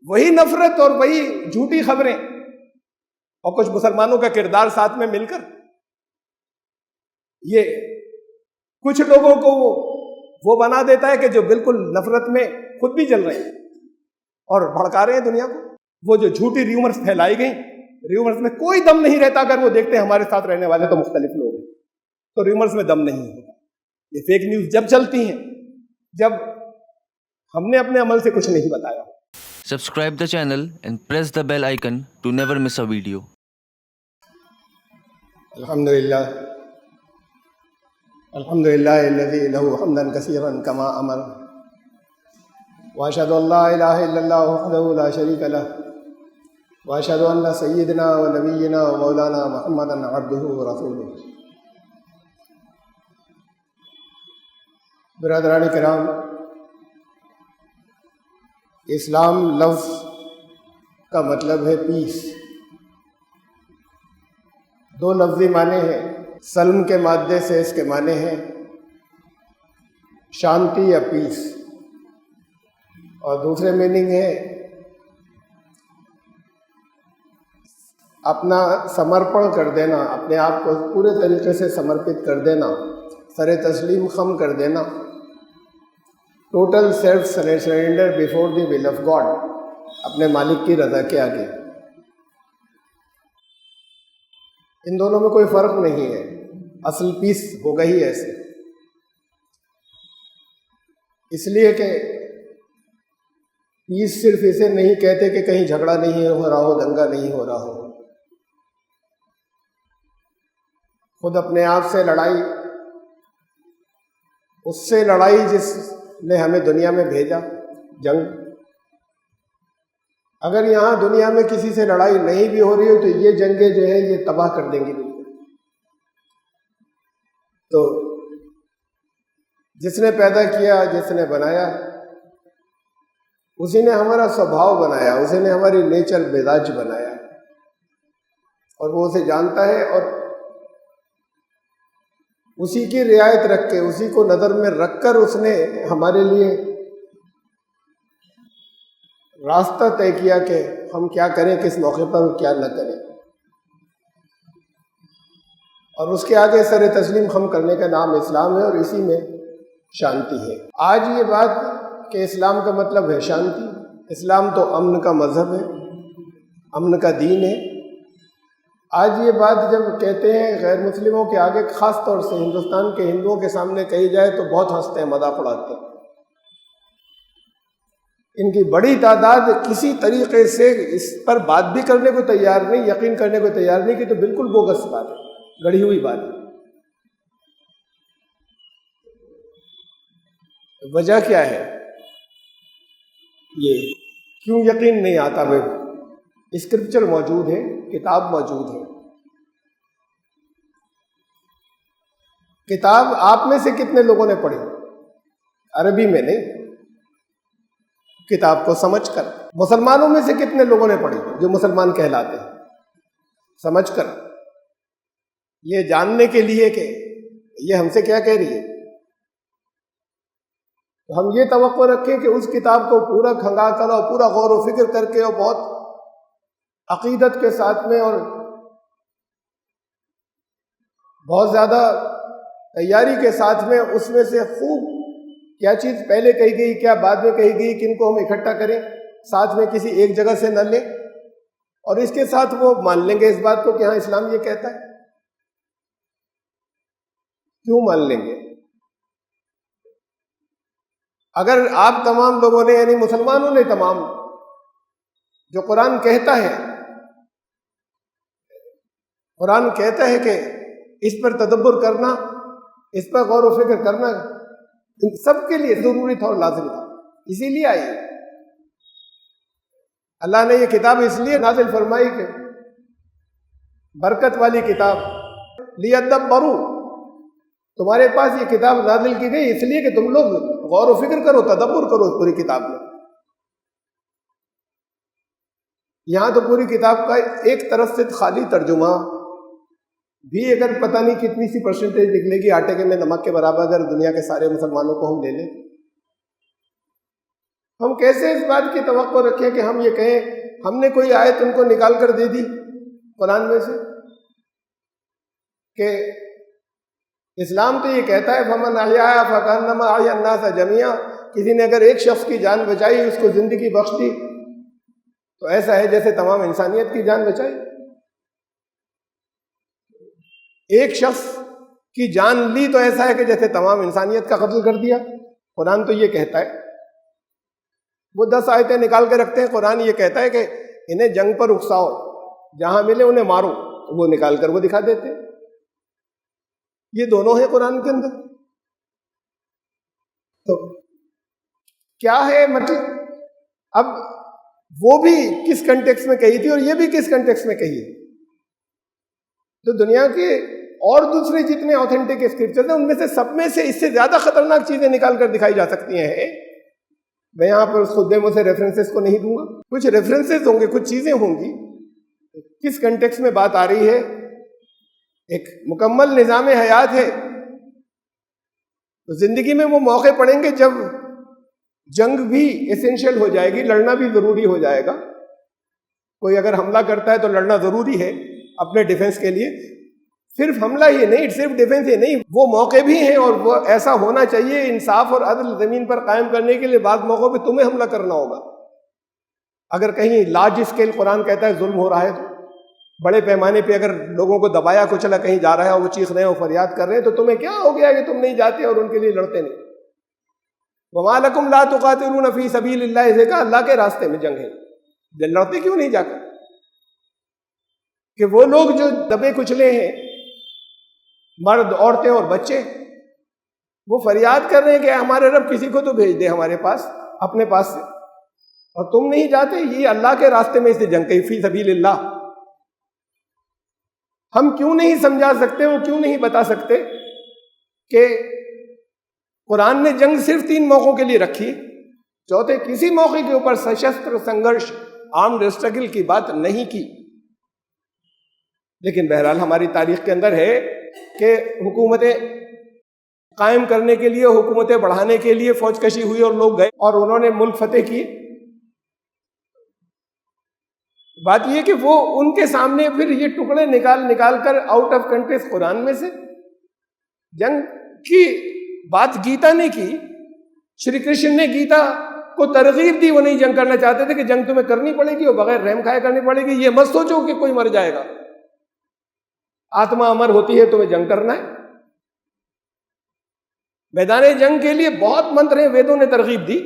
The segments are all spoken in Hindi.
वही नफरत और वही झूठी खबरें और कुछ मुसलमानों का किरदार साथ में मिलकर ये कुछ लोगों को वो बना देता है कि जो बिल्कुल नफरत में खुद भी जल रहे हैं और भड़का रहे हैं दुनिया को। वो जो झूठी र्यूमर्स फैलाई गई, र्यूमर्स में कोई दम नहीं रहता। अगर वो देखते हैं हमारे साथ रहने वाले तो मुख्तलिफ लोग हैं, तो र्यूमर्स में दम नहीं होता। ये फेक न्यूज जब चलती हैं जब हमने अपने अमल से कुछ नहीं बताया। Subscribe the channel and press the bell icon to never miss a video. अल्हम्दुलिल्लाह अल्हम्दुलिल्लाहिल्लज़ी लहू हम्दन कसीरन कमा अमर व अशहदु अल्ला इलाहा इल्लल्लाह वहदहू ला शरीका लह व अशहदु अन्न सय्यिदना व नबिय्यना व मौलाना मुहम्मदन अब्दुहु व रसूलुहु। बिरादरान किराम, इस्लाम लफ्ज़ का मतलब है पीस। दो लफ्ज़ी माने हैं। सल्म के मादे से इसके माने हैं शांति या पीस, और दूसरे मीनिंग है अपना समर्पण कर देना, अपने आप को पूरे तरीके से समर्पित कर देना, सरे तस्लीम खम कर देना, total self surrender before the will of God, अपने मालिक की रज़ा के आगे। इन दोनों में कोई फ़र्क नहीं है, असल पीस होगा ही ऐसे। इसलिए कि पीस सिर्फ इसे नहीं कहते कि कहीं झगड़ा नहीं हो रहा हो, दंगा नहीं हो रहा हो। खुद अपने आप से लड़ाई, उससे लड़ाई जिसने हमें दुनिया में भेजा, जंग। अगर यहाँ दुनिया में किसी से लड़ाई नहीं भी हो रही हो तो ये जंगें जो है ये तबाह कर देंगी बिल्कुल। तो जिसने पैदा किया, जिसने बनाया, उसी ने हमारा स्वभाव बनाया, उसी ने हमारी नेचर मिजाज बनाया, और वो उसे जानता है। और उसी की रियायत रख के, उसी को नज़र में रखकर उसने हमारे लिए रास्ता तय किया कि हम क्या करें, किस मौके पर क्या न करें, और उसके आगे सर तस्लीम खम करने का नाम इस्लाम है, और इसी में शांति है। आज ये बात कि इस्लाम का मतलब है शांति, इस्लाम तो अमन का मज़हब है, अमन का दीन है। आज ये बात जब कहते हैं गैर मुस्लिमों के आगे, ख़ास तौर से हिंदुस्तान के हिंदुओं के सामने कही जाए तो बहुत हंसते हैं, मजाक उड़ाते हैं। इनकी बड़ी तादाद किसी तरीके से इस पर बात भी करने को तैयार नहीं, यकीन करने को तैयार नहीं कि तो बिल्कुल बोगस बात है, गढ़ी हुई बात है। वजह क्या है, ये क्यों यकीन नहीं आता? भाई स्क्रिप्चर मौजूद है, किताब मौजूद है। किताब आप में से कितने लोगों ने पढ़ी? अरबी में नहीं, किताब को समझकर। मुसलमानों में से कितने लोगों ने पढ़ी, जो मुसलमान कहलाते हैं? समझकर, ये जानने के लिए कि ये हमसे क्या कह रही है। तो हम ये तवक्को रखें कि उस किताब को पूरा खंगा कर और पूरा गौर व फिक्र करके और बहुत अकीदत के साथ में और बहुत ज़्यादा तैयारी के साथ में उसमें से खूब क्या चीज़ पहले कही गई, क्या बाद में कही गई, किनको हम इकट्ठा करें, साथ में किसी एक जगह से न लें, और इसके साथ वो मान लेंगे इस बात को कि हाँ इस्लाम ये कहता है। क्यों मान लेंगे? अगर आप तमाम लोगों ने, यानी मुसलमानों ने तमाम, जो कुरान कहता है, कुरान कहता है कि इस पर तदब्बुर करना, इस पर गौर व फिक्र करना इन सब के लिए जरूरी था और लाजिम था। इसीलिए आई अल्लाह ने ये किताब इसलिए नाजिल फरमाई कि बरकत वाली किताब, लियदब्बरू, तुम्हारे पास ये किताब नाजिल की गई इसलिए कि तुम लोग गौर व फिक्र करो, तदब्बुर करो उस पूरी किताब में। यहाँ तो पूरी किताब का एक तरफ से खाली तर्जुमा भी अगर पता नहीं कितनी सी परसेंटेज निकलेगी आटे के में नमक के बराबर, अगर दुनिया के सारे मुसलमानों को हम ले लें, हम कैसे इस बात की तवक्को रखें कि हम ये कहें हमने कोई आयत उनको निकाल कर दे दी कुरान में से कि इस्लाम तो ये कहता है फमन अहया फकन्नमा अहया अन्नास जमिया, किसी ने अगर एक शख्स की जान बचाई, उसको जिंदगी बख्श दी, तो ऐसा है जैसे तमाम इंसानियत की जान बचाई। एक शख्स की जान ली तो ऐसा है कि जैसे तमाम इंसानियत का कत्ल कर दिया। कुरान तो ये कहता है, वो 10 आयतें निकाल के रखते हैं। कुरान ये कहता है कि इन्हें जंग पर उकसाओ, जहां मिले उन्हें मारो, वो निकाल कर वो दिखा देते हैं। ये दोनों है कुरान के अंदर। तो क्या है मतलब, अब वो भी किस कंटेक्स्ट में कही थी और ये भी किस कंटेक्स्ट में कही है। तो दुनिया के और दूसरे जितने ऑथेंटिक स्क्रिप्चर्स हैं उनमें से सब में से इससे ज्यादा खतरनाक चीजें निकाल कर दिखाई जा सकती हैं। मैं यहां पर खुद से रेफरेंसेस को नहीं दूंगा, कुछ रेफरेंसेस होंगे, कुछ चीजें होंगी, किस कंटेक्स्ट में बात आ रही है। एक मुकम्मल निज़ाम हयात है, तो जिंदगी में वो मौके पड़ेंगे जब जंग भी एसेंशियल हो जाएगी, लड़ना भी जरूरी हो जाएगा। कोई अगर हमला करता है तो लड़ना जरूरी है अपने डिफेंस के लिए। सिर्फ हमला ही नहीं, सिर्फ डिफेंस ही नहीं, वो मौके भी हैं और वो ऐसा होना चाहिए। इंसाफ और अदल जमीन पर कायम करने के लिए बाद मौकों पे तुम्हें हमला करना होगा। अगर कहीं लार्ज स्केल कुरान कहता है जुल्म हो रहा है, तो बड़े पैमाने पे अगर लोगों को दबाया कुचला कहीं जा रहा है और वो चीख रहे हैं और फरियाद कर रहे हैं, तो तुम्हें क्या हो गया कि तुम नहीं जाते और उनके लिए लड़ते नहीं। वमा लकुम ला तुकातिलून फी सबीलिल्लाह, से कहा अल्लाह के रास्ते में जंग है, लड़ते क्यों नहीं जाकर। कि वो लोग जो दबे कुचले हैं, मर्द औरतें और बच्चे, वो फरियाद कर रहे हैं कि हमारे रब किसी को तो भेज दे हमारे पास, अपने पास से, और तुम नहीं जाते। ये अल्लाह के रास्ते में इसे जंग कही, फी सबीलिल्लाह। हम क्यों नहीं समझा सकते, वो क्यों नहीं बता सकते कि कुरान ने जंग सिर्फ 3 मौकों के लिए रखी, चौथे किसी मौके के ऊपर सशस्त्र संघर्ष, आर्म्ड स्ट्रगल की बात नहीं की। लेकिन बहरहाल हमारी तारीख के अंदर है कि हुकूमतें कायम करने के लिए, हुकूमतें बढ़ाने के लिए फौजकशी हुई और लोग गए और उन्होंने मुल्क फतेह किए। बात यह कि वो उनके सामने फिर ये टुकड़े निकाल कर आउट ऑफ कंटेक्स्ट कुरान में से जंग की बात गीता ने की। श्री कृष्ण ने गीता को तरगीब दी, वो नहीं जंग करना चाहते थे कि जंग तुम्हें करनी पड़ेगी और बगैर रहम खाए करनी पड़ेगी। ये मत सोचो कि कोई मर जाएगा, आत्मा अमर होती है, तुम्हें जंग करना है। मैदान जंग के लिए बहुत मंत्र हैं, वेदों ने तरगीब दी,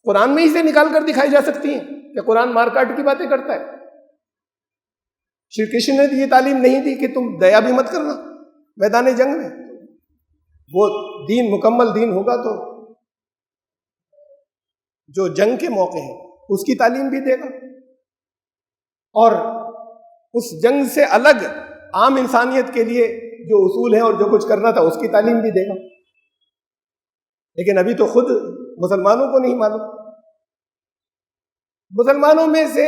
कुरान में ही से निकाल कर दिखाई जा सकती हैं कि कुरान मारकाट की बातें करता है। श्री कृष्ण ने ये तालीम नहीं दी कि तुम दया भी मत करना मैदान जंग में। वो दीन मुकम्मल दीन होगा तो जो जंग के मौके हैं उसकी तालीम भी देगा, और उस जंग से अलग आम इंसानियत के लिए जो उसूल है और जो कुछ करना था उसकी तालीम भी देगा। लेकिन अभी तो खुद मुसलमानों को नहीं मालूम। मुसलमानों में से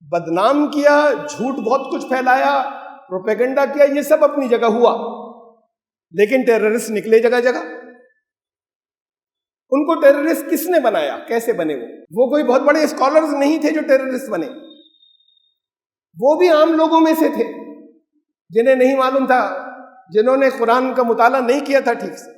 बदनाम किया, झूठ बहुत कुछ फैलाया, प्रोपेगेंडा किया, ये सब अपनी जगह हुआ, लेकिन टेररिस्ट निकले जगह जगह। उनको टेररिस्ट किसने बनाया, कैसे बने? वो कोई बहुत बड़े स्कॉलर्स नहीं थे जो टेररिस्ट बने, वो भी आम लोगों में से थे जिन्हें नहीं मालूम था, जिन्होंने कुरान का मुताला नहीं किया था ठीक से।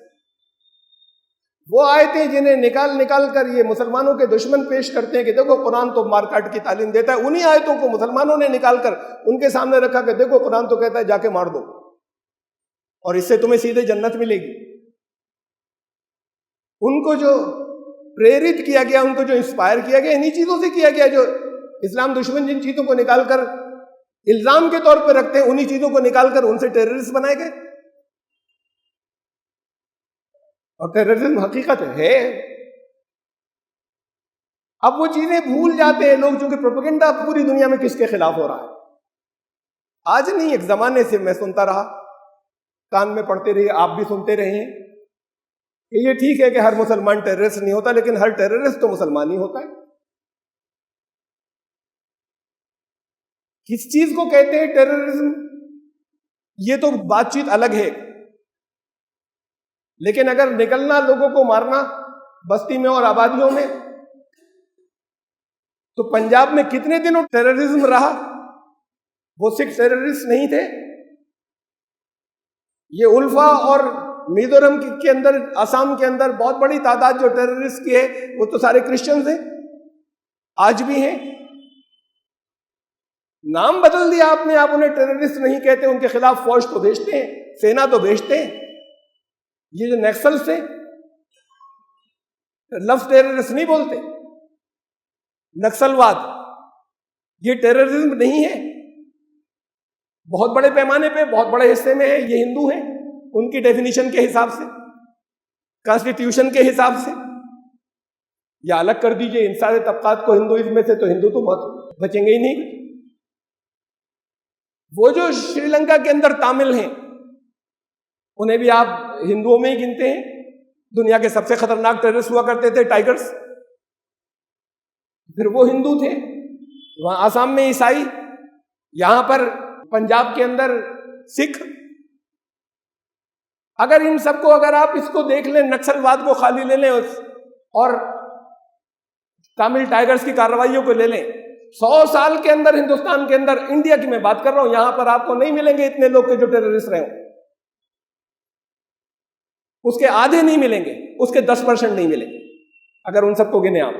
वो आयतें जिन्हें निकाल कर ये मुसलमानों के दुश्मन पेश करते हैं कि देखो कुरान तो मारकाट की तालीम देता है, उन्हीं आयतों को मुसलमानों ने निकाल कर उनके सामने रखा कि देखो कुरान तो कहता है जाके मार दो और इससे तुम्हें सीधे जन्नत मिलेगी। उनको जो प्रेरित किया गया, उनको जो इंस्पायर किया गया, इन्हीं चीजों से किया गया। जो इस्लाम दुश्मन जिन चीजों को निकालकर इल्जाम के तौर पर रखते हैं, उन्हीं चीजों को निकालकर उनसे टेररिस्ट बनाए गए। और टेररिज्म हकीकत है। अब वो चीजें भूल जाते हैं लोग, क्योंकि प्रोपेगेंडा पूरी दुनिया में किसके खिलाफ हो रहा है। आज नहीं, एक जमाने से मैं सुनता रहा, कान में पढ़ते रहिए, आप भी सुनते रहे कि ये ठीक है कि हर मुसलमान टेररिस्ट नहीं होता, लेकिन हर टेररिस्ट तो मुसलमान ही होता है। किस चीज को कहते हैं टेररिज्म, ये तो बातचीत अलग है। लेकिन अगर निकलना, लोगों को मारना, बस्ती में और आबादियों में। तो पंजाब में कितने दिनों टेररिज्म रहा? वो सिख टेररिस्ट नहीं थे। ये उल्फा और मिजोरम के अंदर, असम के अंदर बहुत बड़ी तादाद जो टेररिस्ट की है वो तो सारे क्रिश्चियंस हैं, आज भी हैं। नाम बदल दिया आपने, आप उन्हें टेररिस्ट नहीं कहते, उनके खिलाफ फौज तो भेजते हैं, सेना तो भेजते हैं। ये जो नक्सल से लफ्ज टेररिस्ट नहीं बोलते, नक्सलवाद, ये टेररिज्म नहीं है। बहुत बड़े पैमाने पे, बहुत बड़े हिस्से में है। ये हिंदू हैं, उनकी डेफिनेशन के हिसाब से, कॉन्स्टिट्यूशन के हिसाब से। या अलग कर दीजिए इन सारे तबकात को हिंदुइज्म में से, तो हिंदू तो बहुत बचेंगे ही नहीं। वो जो श्रीलंका के अंदर तामिल हैं, उन्हें भी आप हिंदुओं में ही गिनते हैं। दुनिया के सबसे खतरनाक टेररिस्ट हुआ करते थे टाइगर्स, फिर वो हिंदू थे। वहां आसाम में ईसाई, यहां पर पंजाब के अंदर सिख। अगर इन सबको, अगर आप इसको देख लें, नक्सलवाद को खाली ले लें और तमिल टाइगर्स की कार्रवाइयों को ले लें, 100 साल के अंदर हिंदुस्तान के अंदर, इंडिया की मैं बात कर रहा हूं, यहां पर आपको नहीं मिलेंगे इतने लोग के जो टेररिस्ट रहे हो। उसके आधे नहीं मिलेंगे, उसके 10% नहीं मिलेंगे। अगर उन सबको गिने आप,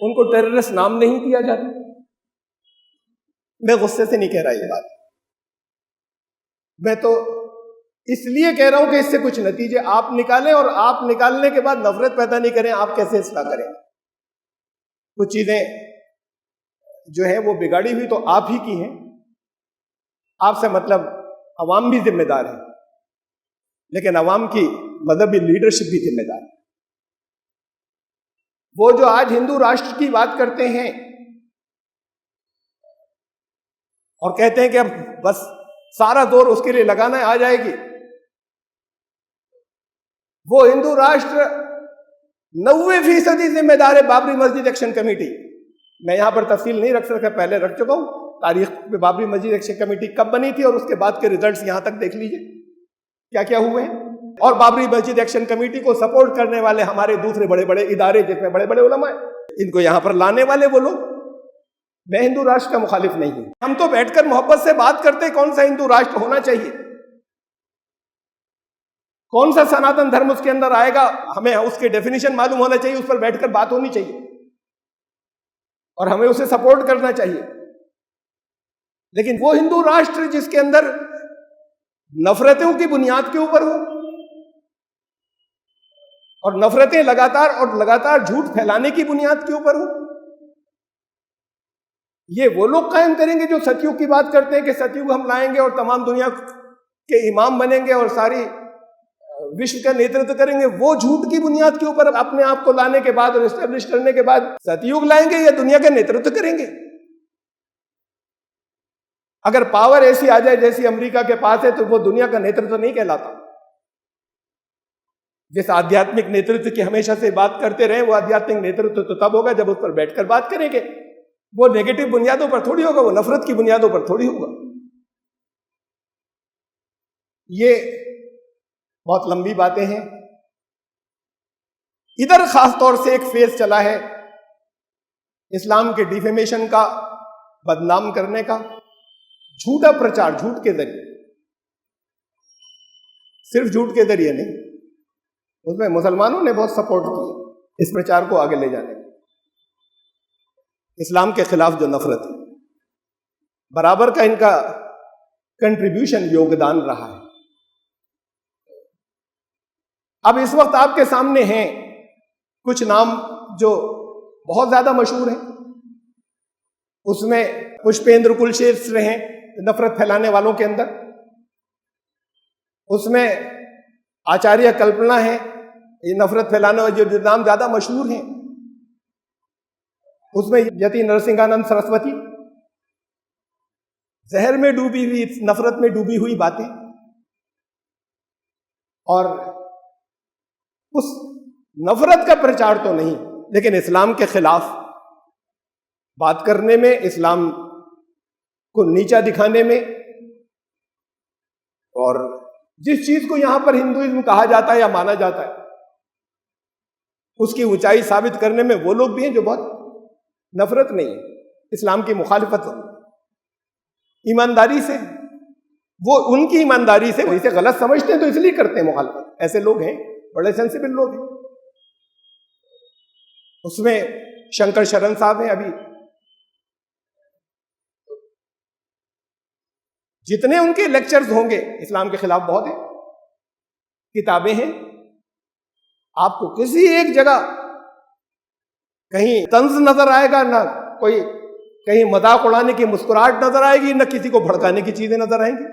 उनको टेररिस्ट नाम नहीं दिया जाता। मैं गुस्से से नहीं कह रहा ये बात, मैं तो इसलिए कह रहा हूं कि इससे कुछ नतीजे आप निकालें, और आप निकालने के बाद नफरत पैदा नहीं करें। आप कैसे इसका करें? कुछ चीजें जो है वो बिगाड़ी हुई तो आप ही की हैं। आपसे मतलब अवाम भी जिम्मेदार है, लेकिन अवाम की मजहबी लीडरशिप भी जिम्मेदार है। वो जो आज हिंदू राष्ट्र की बात करते हैं और कहते हैं कि अब बस सारा जोर उसके लिए लगाना है, आ जाएगी। वो हिंदू राष्ट्र 90% जिम्मेदार है बाबरी मस्जिद एक्शन कमेटी। मैं यहां पर तफसील नहीं रख सकता, पहले रख चुका हूं तारीख में। बाबरी मस्जिद एक्शन कमेटी कब बनी थी और उसके बाद के रिजल्ट्स यहां तक देख लीजिए क्या क्या हुए हैं। और बाबरी मस्जिद एक्शन कमेटी को सपोर्ट करने वाले हमारे दूसरे बड़े बड़े इदारे, जिसमें बड़े बड़े उलमा हैं, इनको यहां पर लाने वाले वो लोग। मैं हिंदू राष्ट्र का मुखालिफ नहीं हूं। हम तो बैठकर मोहब्बत से बात करते कौन सा हिंदू राष्ट्र होना चाहिए, कौन सा सनातन धर्म उसके अंदर आएगा, हमें उसके डेफिनेशन मालूम होना चाहिए, उस पर बैठकर बात होनी चाहिए और हमें उसे सपोर्ट करना चाहिए। लेकिन वो हिंदू राष्ट्र जिसके अंदर नफरतों की बुनियाद के ऊपर हो और नफरतें लगातार झूठ फैलाने की बुनियाद के ऊपर हो, ये वो लोग कायम करेंगे जो सतयुग की बात करते हैं कि सतयुग हम लाएंगे और तमाम दुनिया के इमाम बनेंगे और सारी विश्व का नेतृत्व करेंगे। वो झूठ की बुनियाद के ऊपर अपने आप को लाने के बाद और एस्टेब्लिश करने के बाद सतयुग लाएंगे या दुनिया का नेतृत्व करेंगे। अगर पावर ऐसी आ जाए जैसी अमेरिका के पास है, तो वो दुनिया का नेतृत्व नहीं कहलाता। जिस आध्यात्मिक नेतृत्व की हमेशा से बात करते रहे, वो आध्यात्मिक नेतृत्व तो तब होगा जब उस पर बैठकर बात करेंगे। वो नेगेटिव बुनियादों पर थोड़ी होगा, वो नफरत की बुनियादों पर थोड़ी होगा। ये बहुत लंबी बातें हैं। इधर खास तौर से एक फेज चला है इस्लाम के डिफेमेशन का, बदनाम करने का, झूठा प्रचार, झूठ के जरिए, सिर्फ झूठ के जरिए नहीं, उसमें मुसलमानों ने बहुत सपोर्ट किया इस प्रचार को आगे ले जाने। इस्लाम के खिलाफ जो नफरत है, बराबर का इनका कंट्रीब्यूशन, योगदान रहा है। अब इस वक्त आपके सामने हैं कुछ नाम जो बहुत ज्यादा मशहूर हैं। उसमें पुष्पेंद्र कुलश्रेष्ठ हैं नफरत फैलाने वालों के अंदर, उसमें आचार्य कल्पना है, ये नफरत फैलाने वाले जो नाम ज्यादा मशहूर हैं। उसमें यति नरसिंहानंद सरस्वती, जहर में डूबी हुई, नफरत में डूबी हुई बातें, और उस नफरत का प्रचार तो नहीं, लेकिन इस्लाम के खिलाफ बात करने में, इस्लाम को नीचा दिखाने में, और जिस चीज को यहां पर हिंदुइज्म कहा जाता है या माना जाता है, उसकी ऊंचाई साबित करने में वो लोग भी हैं जो बहुत नफरत नहीं है, इस्लाम की मुखालिफत ईमानदारी से, वो उनकी ईमानदारी से इसे गलत समझते हैं तो इसलिए करते हैं मुखालिफत। ऐसे लोग हैं, बड़े सेंसिबल लोग हैं। उसमें शंकर शरण साहब हैं। अभी जितने उनके लेक्चर्स होंगे इस्लाम के खिलाफ बहुत है, किताबें हैं, आपको किसी एक जगह कहीं तंज नजर आएगा, ना कोई कहीं मजाक उड़ाने की मुस्कुराहट नजर आएगी, ना किसी को भड़काने की चीजें नजर आएंगी।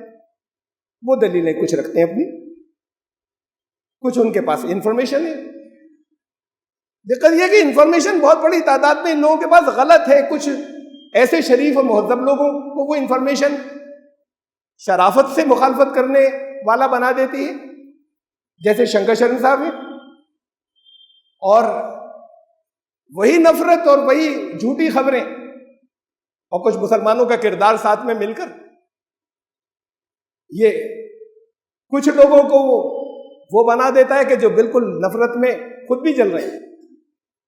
वो दलीलें कुछ रखते हैं अपनी, कुछ उनके पास इंफॉर्मेशन है। दिक्कत यह कि इंफॉर्मेशन बहुत बड़ी तादाद में इन लोगों के पास गलत है। कुछ ऐसे शरीफ और मुहज्जब लोगों को वो इंफॉर्मेशन शराफत से मुखालफत करने वाला बना देती है, जैसे शंकर शरण साहब है, और वही नफरत और वही झूठी खबरें और कुछ मुसलमानों का किरदार साथ में मिलकर ये कुछ लोगों को वो बना देता है कि जो बिल्कुल नफरत में खुद भी जल रहे हैं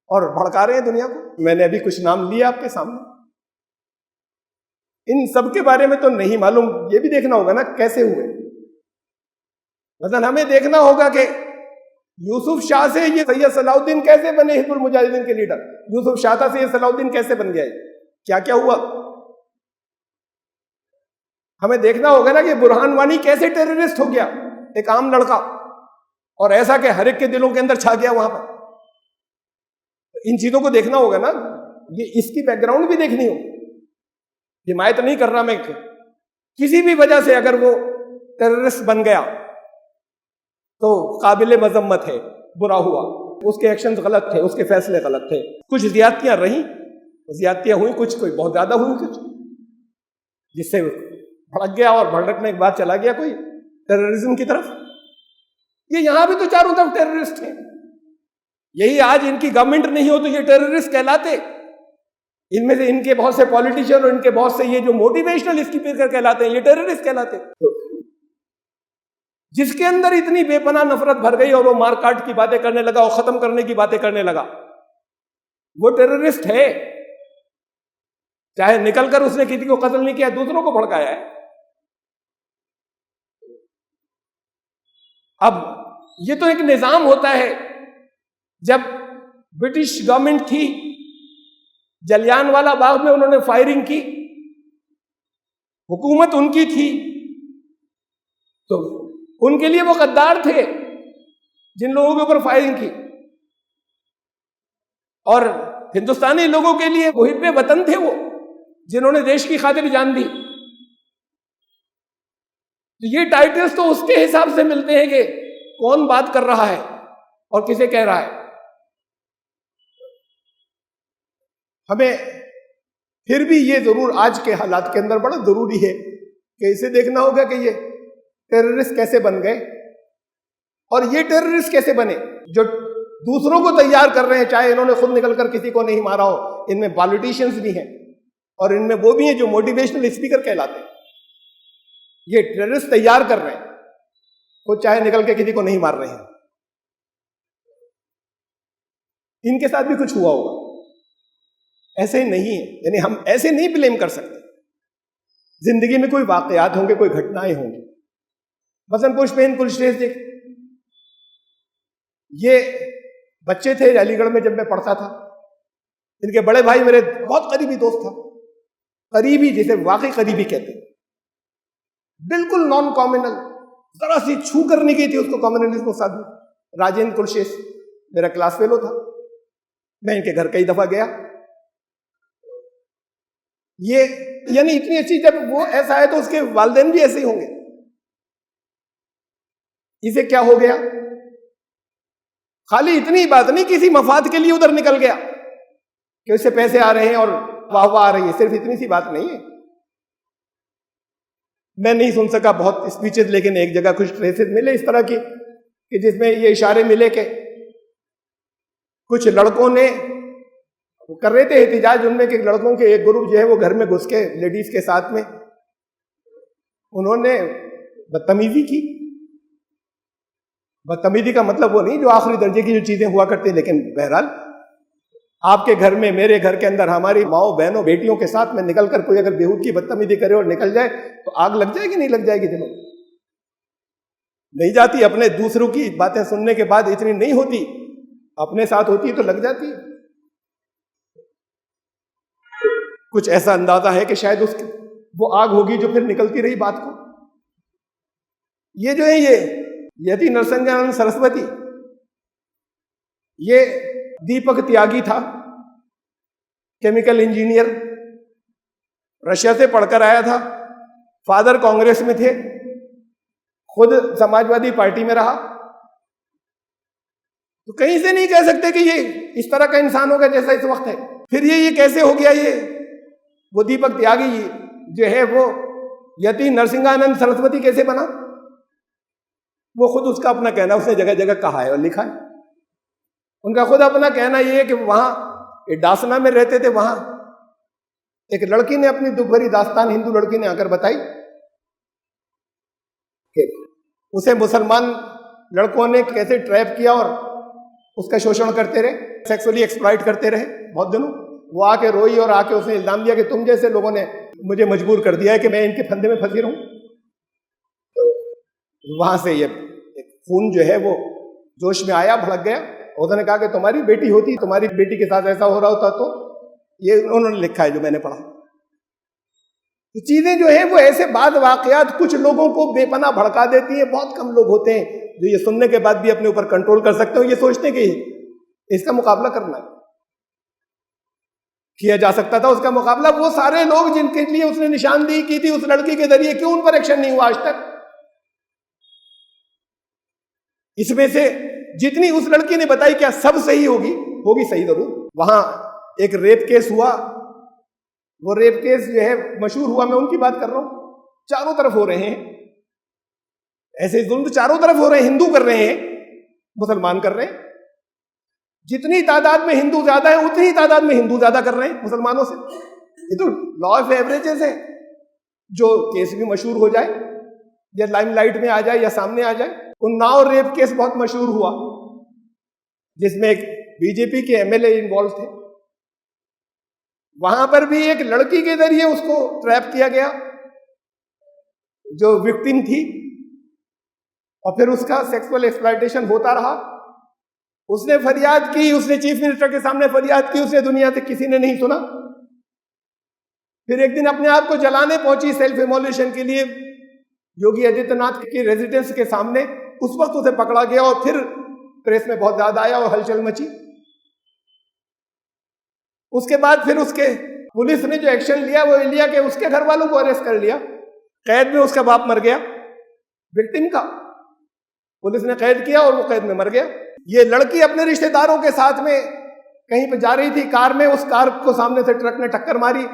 और भड़का रहे हैं दुनिया को। मैंने अभी कुछ नाम लिए आपके सामने, इन सब के बारे में तो नहीं मालूम। ये भी देखना होगा ना कैसे हुए। मतलब हमें देखना होगा कि यूसुफ शाह से ये सैयद सलाउद्दीन कैसे बने हिजबुल मुजाहिदीन के लीडर, यूसुफ शाह था सैयद सलाउद्दीन कैसे बन गया, क्या क्या हुआ। हमें देखना होगा ना कि बुरहान वानी कैसे टेररिस्ट हो गया, एक आम लड़का, और ऐसा कि हर एक के दिलों के अंदर छा गया वहां पर। इन चीजों को देखना होगा ना, ये इसकी बैकग्राउंड भी देखनी हो। हिमायत नहीं कर रहा मैं, किसी भी वजह से अगर वो टेररिस्ट बन गया तो काबिल मजम्मत है, बुरा हुआ, उसके एक्शंस गलत थे, उसके फैसले गलत थे। कुछ ज्यादतियां रही, ज्यादतियां हुई, कुछ कोई बहुत ज्यादा हुई, कुछ जिससे भड़क गया और भड़कने के बाद चला गया कोई टेररिज्म की तरफ। ये यहां भी तो चारों तरफ टेररिस्ट हैं। यही आज इनकी गवर्नमेंट नहीं हो तो ये टेररिस्ट कहलाते। इनमें से इनके बहुत से पॉलिटिशियन और इनके बहुत से ये जो मोटिवेशनल स्पीकर कहलाते हैं, ये टेररिस्ट कहलाते। जिसके अंदर इतनी बेपनाह नफरत भर गई और वो मारकाट की बातें करने लगा और खत्म करने की बातें करने लगा, वो टेररिस्ट है। चाहे निकलकर उसने किसी को कत्ल नहीं किया, दूसरों को भड़काया है। अब ये तो एक निजाम होता है। जब ब्रिटिश गवर्नमेंट थी, जलियांवाला बाग में उन्होंने फायरिंग की, हुकूमत उनकी थी, तो उनके लिए वो गद्दार थे जिन लोगों के ऊपर फायरिंग की, और हिंदुस्तानी लोगों के लिए मुहिब्बे वतन थे वो, जिन्होंने देश की खातिर जान दी। तो ये टाइटल्स तो उसके हिसाब से मिलते हैं कि कौन बात कर रहा है और किसे कह रहा है। हमें फिर भी ये जरूर आज के हालात के अंदर बड़ा जरूरी है कि इसे देखना होगा कि ये टेररिस्ट कैसे बन गए, और ये टेररिस्ट कैसे बने जो दूसरों को तैयार कर रहे हैं। चाहे इन्होंने खुद निकलकर किसी को नहीं मारा हो, इनमें पॉलिटिशियंस भी हैं और इनमें वो भी हैं जो मोटिवेशनल स्पीकर कहलाते हैं। ये टेररिस्ट तैयार कर रहे हैं, खुद चाहे निकल के किसी को नहीं मार रहे हैं। इनके साथ भी कुछ हुआ होगा, ऐसे ही नहीं है। यानी हम ऐसे नहीं ब्लेम कर सकते। जिंदगी में कोई वाकयात होंगे, कोई घटनाएं होंगी। मसलन पुष्पेन कुलश्रेष्ठ जी, ये बच्चे थे अलीगढ़ में जब मैं पढ़ता था। इनके बड़े भाई मेरे बहुत करीबी दोस्त था, करीबी जिसे वाकई करीबी कहते हैं, बिल्कुल नॉन कॉम्युनल, जरा सी छू कर नहीं गई थी उसको कम्युनलिज्म साथ में। राजेंद्र कुलश्रेष्ठ मेरा क्लास फेलो था, मैं इनके घर कई दफा गया। ये यानी इतनी अच्छी, जब वो ऐसा है तो उसके वालिदैन भी ऐसे ही होंगे। इसे क्या हो गया, खाली इतनी बात नहीं, किसी मफाद के लिए उधर निकल गया कि उससे पैसे आ रहे हैं और वाह वाह आ रही है, सिर्फ इतनी सी बात नहीं है। मैं नहीं सुन सका बहुत स्पीचेस, लेकिन एक जगह कुछ ट्रेसेस मिले इस तरह की कि जिसमें ये इशारे मिले कि कुछ लड़कों ने कर रहे थे एहतिजाज, उनमें कि लड़कों के एक ग्रुप जो है वो घर में घुस के लेडीज के साथ में उन्होंने बदतमीजी की। बदतमीजी का मतलब वो नहीं जो आखिरी दर्जे की जो चीजें हुआ करती हैं, लेकिन बहरहाल आपके घर में, मेरे घर के अंदर, हमारी माओ बहनों बेटियों के साथ में निकल कर कोई अगर बेहूद की बदतमीजी करे और निकल जाए तो आग लग जाएगी, नहीं लग जाएगी? दिलों नहीं जाती। अपने दूसरों की बातें सुनने के बाद इतनी नहीं होती, अपने साथ होती तो लग जाती। कुछ ऐसा अंदाजा है कि शायद उसकी वो आग होगी जो फिर निकलती रही बात को। ये जो है ये यति नरसिंहानंद सरस्वती, ये दीपक त्यागी था, केमिकल इंजीनियर, रशिया से पढ़कर आया था, फादर कांग्रेस में थे, खुद समाजवादी पार्टी में रहा। तो कहीं से नहीं कह सकते कि ये इस तरह का इंसान होगा जैसा इस वक्त है। फिर ये कैसे हो गया? ये वो दीपक त्यागी जो है वो यति नरसिंहानंद सरस्वती कैसे बना? वो खुद उसका अपना कहना, उसने जगह जगह कहा है और लिखा है। उनका खुद अपना कहना ये है कि वहां डासना में रहते थे, वहां एक लड़की ने अपनी दुख भरी दास्तान, हिंदू लड़की ने आकर बताई कि उसे मुसलमान लड़कों ने कैसे ट्रैप किया और उसका शोषण करते रहे, सेक्सुअली एक्सप्लॉइट करते रहे बहुत दिनों। वो आके रोई और आके उसने इल्जाम दिया कि तुम जैसे लोगों ने मुझे मजबूर कर दिया है कि मैं इनके फंदे में फंसी रहूं। तो वहां से ये खून जो है वो जोश में आया, भड़क गया। उन्होंने कहा कि तुम्हारी बेटी होती, तुम्हारी बेटी के साथ ऐसा हो रहा होता तो। ये उन्होंने लिखा है जो मैंने पढ़ा। तो चीजें जो है वो ऐसे बाद वाकयात कुछ लोगों को बेपनाह भड़का देती है। बहुत कम लोग होते हैं जो ये सुनने के बाद भी अपने ऊपर कंट्रोल कर सकते हो, ये सोचते कि इसका मुकाबला करना है, किया जा सकता था उसका मुकाबला। वो सारे लोग जिनके लिए उसने निशानदेही की थी उस लड़की के जरिए, क्यों उन पर एक्शन नहीं हुआ आज तक? इसमें से जितनी उस लड़की ने बताई क्या सब सही होगी? होगी सही जरूर। वहां एक रेप केस हुआ, वो रेप केस जो है मशहूर हुआ, मैं उनकी बात कर रहा हूं। चारों तरफ हो रहे हैं ऐसे जुल्म, तो चारों तरफ हो रहे हैं। हिंदू कर रहे हैं, मुसलमान कर रहे हैं। जितनी तादाद में हिंदू ज्यादा है उतनी तादाद में हिंदू ज्यादा कर रहे हैं मुसलमानों से। ये तो लॉ ऑफ एवरेजेस है। जो केस भी मशहूर हो जाए या लाइमलाइट में आ जाए या सामने आ जाए। उन्नाव रेप केस बहुत मशहूर हुआ जिसमें एक बीजेपी के एमएलए इन्वॉल्व थे। वहां पर भी एक लड़की के जरिए उसको ट्रैप किया गया जो विक्टिम थी, और फिर उसका सेक्सुअल एक्सप्लॉयटेशन होता रहा। उसने फरियाद की, उसने चीफ मिनिस्टर के सामने फरियाद की, उसने दुनिया से किसी ने नहीं सुना। फिर एक दिन अपने आप को जलाने पहुंची सेल्फ इमोलेशन के लिए योगी आदित्यनाथ की रेजिडेंस के सामने। उस वक्त उसे पकड़ा गया और फिर प्रेस में बहुत ज्यादा आया और हलचल मची। उसके बाद फिर उसके पुलिस ने जो एक्शन लिया वो लिया कि उसके घर वालों को अरेस्ट कर लिया। कैद में उसका बाप मर गया, विक्टिम का पुलिस ने कैद किया और वो कैद में मर गया। ये लड़की अपने रिश्तेदारों के साथ में कहीं पे जा रही थी कार में, उस कार को सामने से ट्रक ने टक्कर मारी,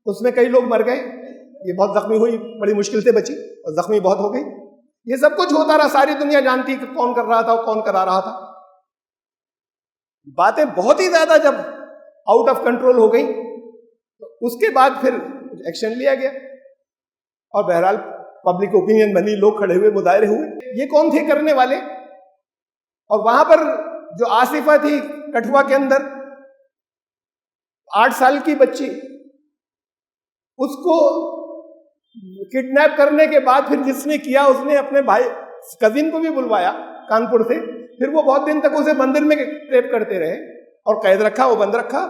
उसमें कई लोग मर गए। ये बहुत जख्मी हुई, बड़ी मुश्किल से बची और जख्मी बहुत हो गई। ये सब कुछ होता रहा, सारी दुनिया जानती कि कौन कर रहा था और कौन करा रहा था। बातें बहुत ही ज्यादा जब आउट ऑफ कंट्रोल हो गई तो उसके बाद फिर एक्शन लिया गया और बहरहाल पब्लिक ओपिनियन बनी, लोग खड़े हुए, मुजाहरे हुए। ये कौन थे करने वाले? और वहां पर जो आसिफा थी कठुआ के अंदर, 8 साल की बच्ची, उसको किडनैप करने के बाद फिर जिसने किया उसने अपने भाई कजिन को भी बुलवाया कानपुर से। फिर वो बहुत दिन तक उसे मंदिर में रेप करते रहे और कैद रखा, वो बंद रखा।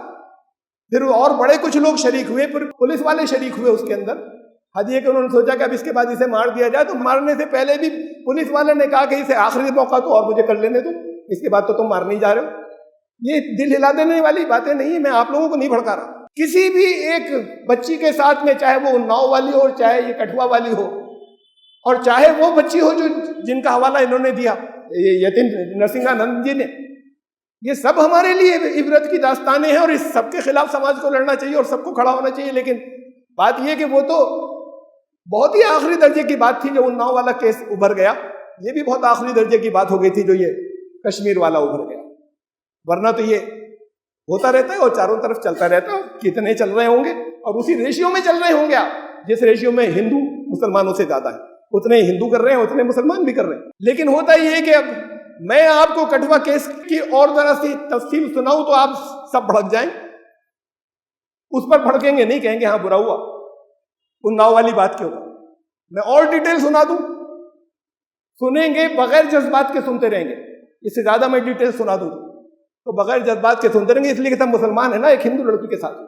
फिर और बड़े कुछ लोग शरीक हुए, फिर पुलिस वाले शरीक हुए उसके अंदर। हद ये कि उन्होंने सोचा कि अब इसके बाद इसे मार दिया जाए। तो मारने से पहले भी पुलिस वाले ने कहा कि इसे आखिरी मौका तो और मुझे कर लेने दो, इसके बाद तो तुम मारने ही जा रहे हो। ये दिल हिला देने वाली बातें नहीं है, मैं आप लोगों को नहीं भड़का रहा। किसी भी एक बच्ची के साथ में, चाहे वो उन्नाव वाली हो, चाहे ये कठुआ वाली हो, और चाहे वो बच्ची हो जो जिनका हवाला इन्होंने दिया ये यति नरसिंहानंद जी ने, ये सब हमारे लिए इबरत की दास्तानें हैं और इस सबके खिलाफ समाज को लड़ना चाहिए और सबको खड़ा होना चाहिए। लेकिन बात यह कि वो तो बहुत ही आखिरी दर्जे की बात थी जो उन्नाव वाला केस उभर गया। ये भी बहुत आखिरी दर्जे की बात हो गई थी जो ये कश्मीर वाला उभर गया। वरना तो ये होता रहता है और चारों तरफ चलता रहता है। कितने चल रहे होंगे और उसी रेशियो में चल रहे होंगे आप, जिस रेशियो में हिंदू मुसलमानों से ज्यादा है, उतने हिंदू कर रहे हैं, उतने मुसलमान भी कर रहे हैं। लेकिन होता ये है कि अब मैं आपको कठुआ केस की और जरा सी तफसील सुनाऊं तो आप सब भड़क जाएं। उस पर भड़केंगे नहीं, कहेंगे हाँ बुरा हुआ, उन्नाव वाली बात क्यों। मैं और डिटेल सुना दूं, सुनेंगे बगैर जज्बात के सुनते रहेंगे। इससे ज्यादा मैं डिटेल सुना दूं तो बगैर जज्बात के सुनते रहेंगे, इसलिए कि सब मुसलमान है ना, एक हिंदू लड़की के साथ।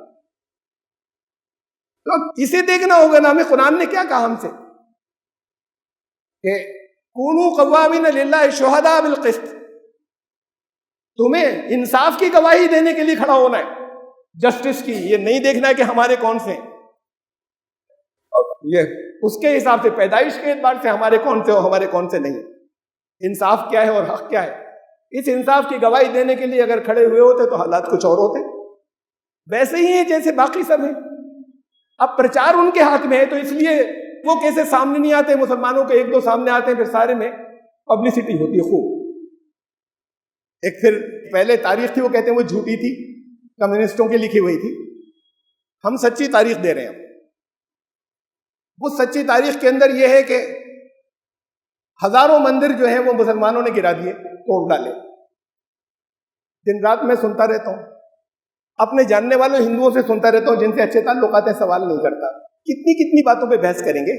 तो इसे देखना होगा ना हमें कुरान ने क्या कहा हमसे कि कूनू कव्वामीन लिल्लाहि शुहदा बिल क़िस्त, तुम्हें इंसाफ की गवाही देने के लिए खड़ा होना है, जस्टिस की। ये नहीं देखना है कि हमारे कौन से हैं, ये उसके हिसाब से पैदाइश के एतबार से हमारे कौन से और हमारे कौन से नहीं। इंसाफ क्या है और हक क्या है, इस इंसाफ की गवाही देने के लिए अगर खड़े हुए होते तो हालात कुछ और होते। वैसे ही है जैसे बाकी सब है। अब प्रचार उनके हाथ में है, तो इसलिए वो कैसे सामने नहीं आते, मुसलमानों के एक दो सामने आते हैं, फिर सारे में पब्लिसिटी होती है खूब। एक फिर पहले तारीख थी, वो कहते हैं वो झूठी थी, कम्युनिस्टों की लिखी हुई थी। हम सच्ची तारीख दे रहे हैं। वो सच्ची तारीख के अंदर यह है कि हजारों मंदिर जो है वो मुसलमानों ने गिरा दिए, तोड़ डाले। दिन रात मैं सुनता रहता हूं, अपने जानने वालों हिंदुओं से सुनता रहता हूं जिनसे अच्छे ताल्लुकात है, सवाल नहीं करता। कितनी कितनी बातों पे बहस करेंगे,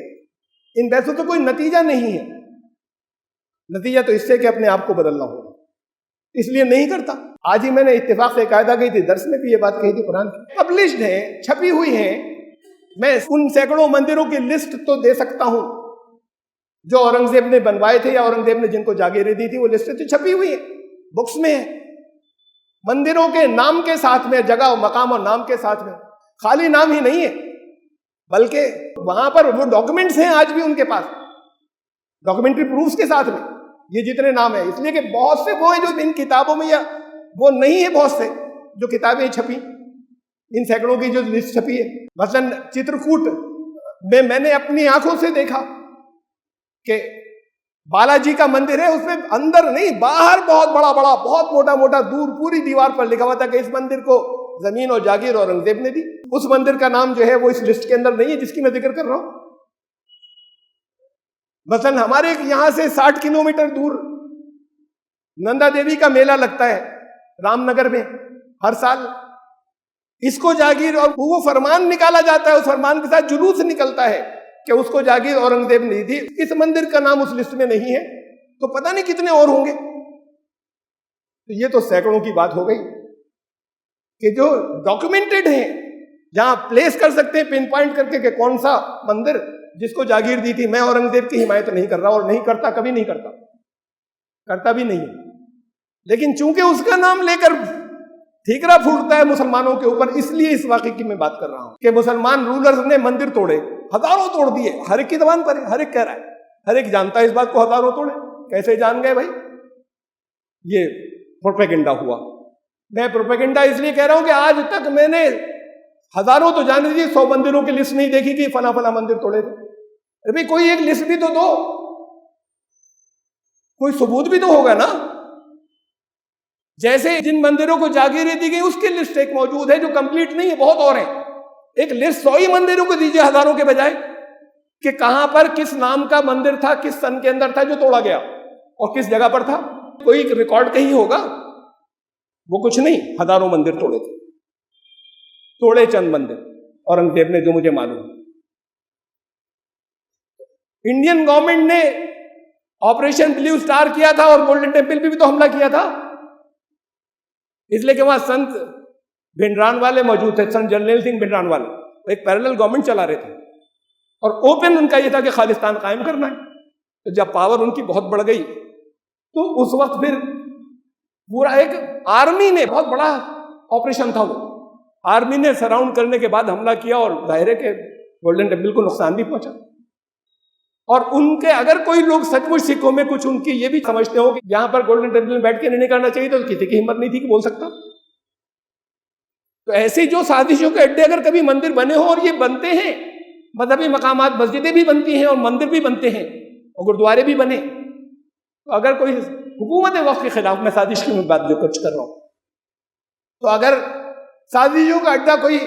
इन बहसों तो कोई नतीजा नहीं है। नतीजा तो इससे कि अपने आप को बदलना होगा, इसलिए नहीं करता। आज ही मैंने इत्तेफाक से कायदा कही थी, दर्स में भी ये बात कही थी, कुरान की पब्लिश्ड है, छपी हुई है। मैं उन सैकड़ों मंदिरों की लिस्ट तो दे सकता हूं जो औरंगजेब ने बनवाए थे या औरंगजेब ने जिनको जागीरें दी थी, वो लिस्ट तो छपी हुई है, बुक्स में है। मंदिरों के नाम के साथ में, जगह और मकाम और नाम के साथ में, खाली नाम ही नहीं है बल्कि वहां पर वो डॉक्यूमेंट्स हैं आज भी उनके पास, डॉक्यूमेंट्री प्रूफ्स के साथ में ये जितने नाम है। इसलिए कि बहुत से वो हैं जो इन किताबों में, या वो नहीं है बहुत से जो किताबें छपी, इन सैकड़ों की जो लिस्ट छपी है। मसलन चित्रकूट में मैंने अपनी आंखों से देखा कि बालाजी का मंदिर है, उसमें अंदर नहीं बाहर बहुत बड़ा बड़ा बहुत मोटा मोटा दूर पूरी दीवार पर लिखा हुआ था कि इस मंदिर को जमीन और जागीर औरंगजेब ने दी। उस मंदिर का नाम जो है वो इस लिस्ट के अंदर नहीं है जिसकी मैं जिक्र कर रहा हूं। मसलन हमारे यहां से 60 किलोमीटर दूर नंदा देवी का मेला लगता है रामनगर में हर साल। इसको जागीर, और वो फरमान निकाला जाता है, उस फरमान के साथ जुलूस निकलता है कि उसको जागीर औरंगजेब ने दी। इस मंदिर का नाम उस लिस्ट में नहीं है, तो पता नहीं कितने और होंगे। तो ये तो सैकड़ों की बात हो गई कि जो डॉक्यूमेंटेड है, जहां प्लेस कर सकते हैं पिन पॉइंट करके कि कौन सा मंदिर जिसको जागीर दी थी। मैं औरंगजेब की हिमायत नहीं कर रहा और नहीं करता, कभी नहीं करता, करता भी नहीं। लेकिन चूंकि उसका नाम लेकर ठीकरा फूटता है मुसलमानों के ऊपर, इसलिए इस वाकई की मैं बात कर रहा हूं कि मुसलमान रूलर्स ने मंदिर तोड़े, हजारों तोड़ दिए। हर एक की जबान पर है, हर एक कह रहा है, हर एक जानता है इस बात को, हजारों तोड़े। कैसे जान गए भाई? ये प्रोपेगेंडा हुआ। मैं प्रोपेगेंडा इसलिए कह रहा हूं कि आज तक मैंने हजारों तो जान लीजिए 100 मंदिरों की लिस्ट नहीं देखी कि फला फला मंदिर तोड़े थे। अरे कोई एक लिस्ट भी तो दो, कोई सबूत भी तो होगा ना। जैसे जिन मंदिरों को जागीरें दी गई उसकी लिस्ट एक मौजूद है जो कंप्लीट नहीं है, बहुत और है। एक लिस्ट 100 ही मंदिरों को दीजिए हजारों के बजाय, कि कहां पर किस नाम का मंदिर था, किस सन के अंदर था जो तोड़ा गया और किस जगह पर था। कोई रिकॉर्ड कहीं होगा? वो कुछ नहीं, हजारों मंदिर तोड़े थे। तोड़े चंद मंदिर औरंगजेब ने, जो मुझे मालूम। इंडियन गवर्नमेंट ने ऑपरेशन ब्लू स्टार किया था और गोल्डन टेम्पल पे भी तो हमला किया था, इसलिए कि वहां संत भिंडरान मौजूद थे, संत जर्नैल सिंह भिंडरान वाले एक पैरेलल गवर्नमेंट चला रहे थे और ओपन उनका यह था कि खालिस्तान कायम करना है। तो जब पावर उनकी बहुत बढ़ गई तो उस वक्त फिर पूरा एक आर्मी ने, बहुत बड़ा ऑपरेशन था वो, आर्मी ने सराउंड करने के बाद हमला किया और दायरे के गोल्डन टेम्पल को नुकसान भी पहुंचा। और उनके अगर कोई लोग सचमुच सिखों में कुछ उनकी ये भी समझते हो कि यहां पर गोल्डन टेम्पल में बैठ के नहीं करना चाहिए, तो किसी की हिम्मत नहीं थी कि बोल सकता। तो ऐसी जो साजिशों के अड्डे अगर कभी मंदिर बने हो, और ये बनते हैं, मजहबी मकामात, मस्जिदें भी बनती हैं और मंदिर भी बनते हैं और गुरुद्वारे भी बने, तो अगर कोई हुकूमत वक्त के खिलाफ, मैं साजिश की बात जो कुछ कर रहा हूं, तो अगर साजिशों का अड्डा कोई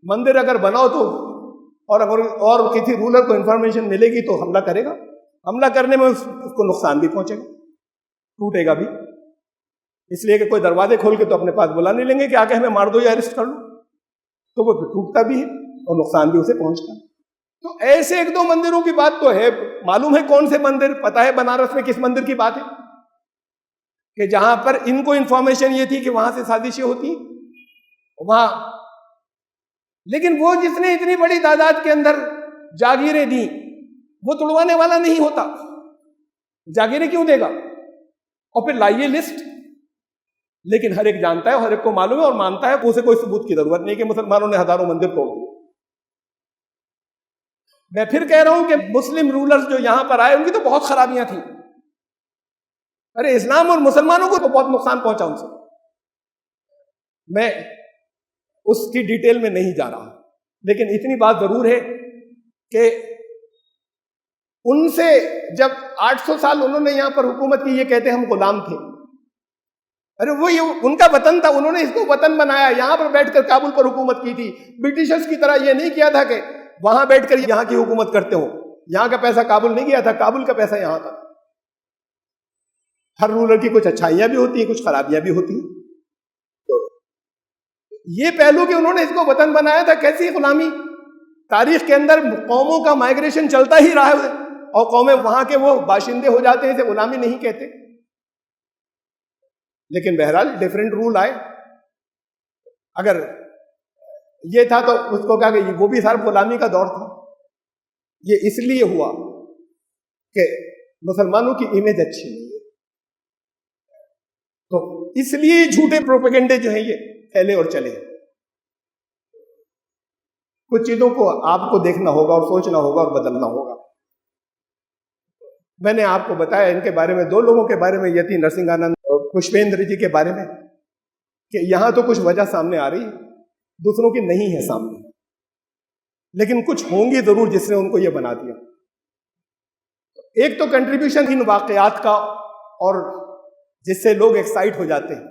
मंदिर अगर बनाओ तो और किसी रूलर को इंफॉर्मेशन मिलेगी तो हमला करेगा। हमला करने में उसको नुकसान भी पहुंचेगा। टूटेगा भी, इसलिए कि कोई दरवाजे खोल के तो अपने पास बुला नहीं लेंगे कि आके हमें मार दो या अरेस्ट कर लो, तो वो फिर टूटता भी है और नुकसान भी उसे पहुंचता है। तो ऐसे एक दो मंदिरों की बात तो है। मालूम है कौन से मंदिर? पता है बनारस में किस मंदिर की बात है? कि जहां पर इनको इंफॉर्मेशन ये थी कि वहां से साजिशें होती वहां, लेकिन वो जिसने इतनी बड़ी तादाद के अंदर जागीरें दी, वो तुड़वाने वाला नहीं होता। जागीरें क्यों देगा? और फिर लाइए लिस्ट। लेकिन हर एक जानता है, हर एक को मालूम है और मानता है, उसे कोई सबूत की जरूरत नहीं कि मुसलमानों ने हजारों मंदिर तोड़ दिए। मैं फिर कह रहा हूं कि मुस्लिम रूलर्स जो यहां पर आए उनकी तो बहुत खराबियां थी। अरे इस्लाम और मुसलमानों को तो बहुत नुकसान पहुंचा उनसे। मैं उसकी डिटेल में नहीं जा रहा, लेकिन इतनी बात जरूर है कि उनसे जब 800 साल उन्होंने यहां पर हुकूमत की, ये कहते हम गुलाम थे। अरे वो ये उनका वतन था, उन्होंने इसको वतन बनाया, यहां पर बैठकर काबुल पर हुकूमत की थी। ब्रिटिशर्स की तरह ये नहीं किया था कि वहां बैठकर यहां की हुकूमत करते हो। यहां का पैसा काबुल नहीं गया था, काबुल का पैसा यहां था। हर रूलर की कुछ अच्छाइयां भी होती हैं, कुछ खराबियां भी होती हैं। तो ये पहलू कि उन्होंने इसको वतन बनाया था, कैसी गुलामी। तारीख के अंदर कौमों का माइग्रेशन चलता ही रहा है और कौमें वहां के वो बाशिंदे हो जाते हैं, इसे गुलामी नहीं कहते। लेकिन बहरहाल डिफरेंट रूल आए। अगर ये था तो उसको कहा कि वो भी सारा गुलामी का दौर था। ये इसलिए हुआ कि मुसलमानों की इमेज अच्छी नहीं है, तो इसलिए झूठे प्रोपेगेंडे जो हैं ये फैले और चले। कुछ चीजों को आपको देखना होगा और सोचना होगा और बदलना होगा। मैंने आपको बताया इनके बारे में, दो लोगों के बारे में, यति नरसिंहानंद और पुष्पेंद्र जी के बारे में, कि यहां तो कुछ वजह सामने आ रही, दूसरों की नहीं है सामने, लेकिन कुछ होंगी जरूर जिसने उनको ये बना दिया। एक तो कंट्रीब्यूशन इन वाकयात का, और जिससे लोग एक्साइट हो जाते हैं।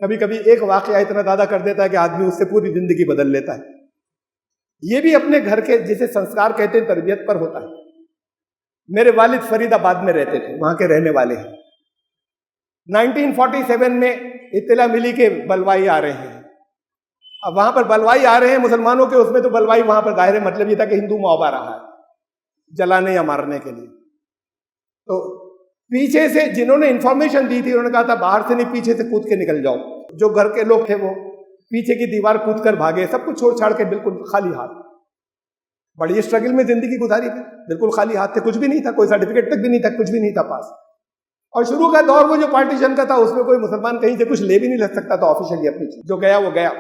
कभी कभी एक वाकया इतना ज्यादा कर देता है कि आदमी उससे पूरी जिंदगी बदल लेता है। ये भी अपने घर के, जिसे संस्कार कहते हैं, तरबियत पर होता है। मेरे वालिद फरीदाबाद में रहते थे, वहां के रहने वाले हैं। 1947 में इत्तला मिली के बलवाई आ रहे हैं। अब वहां पर बलवाई आ रहे हैं मुसलमानों के, उसमें तो बलवाई वहां पर जाहिर मतलब ये था कि हिंदू मौबा रहा है जलाने या मारने के लिए। तो पीछे से जिन्होंने इंफॉर्मेशन दी थी, उन्होंने कहा था बाहर से नहीं, पीछे से कूद के निकल जाओ। जो घर के लोग थे वो पीछे की दीवार कूद कर भागे, सब कुछ छोड़ छाड़ के बिल्कुल खाली हाथ। बड़ी स्ट्रगल में जिंदगी गुजारी थी, बिल्कुल खाली हाथ थे, कुछ भी नहीं था, कोई सर्टिफिकेट तक भी नहीं था, कुछ भी नहीं था पास। और शुरू का दौर वो जो पार्टीशन का था, उसमें कोई मुसलमान कहीं से कुछ ले भी नहीं लग सकता था ऑफिशियली अपनी चीज, जो गया वो गया।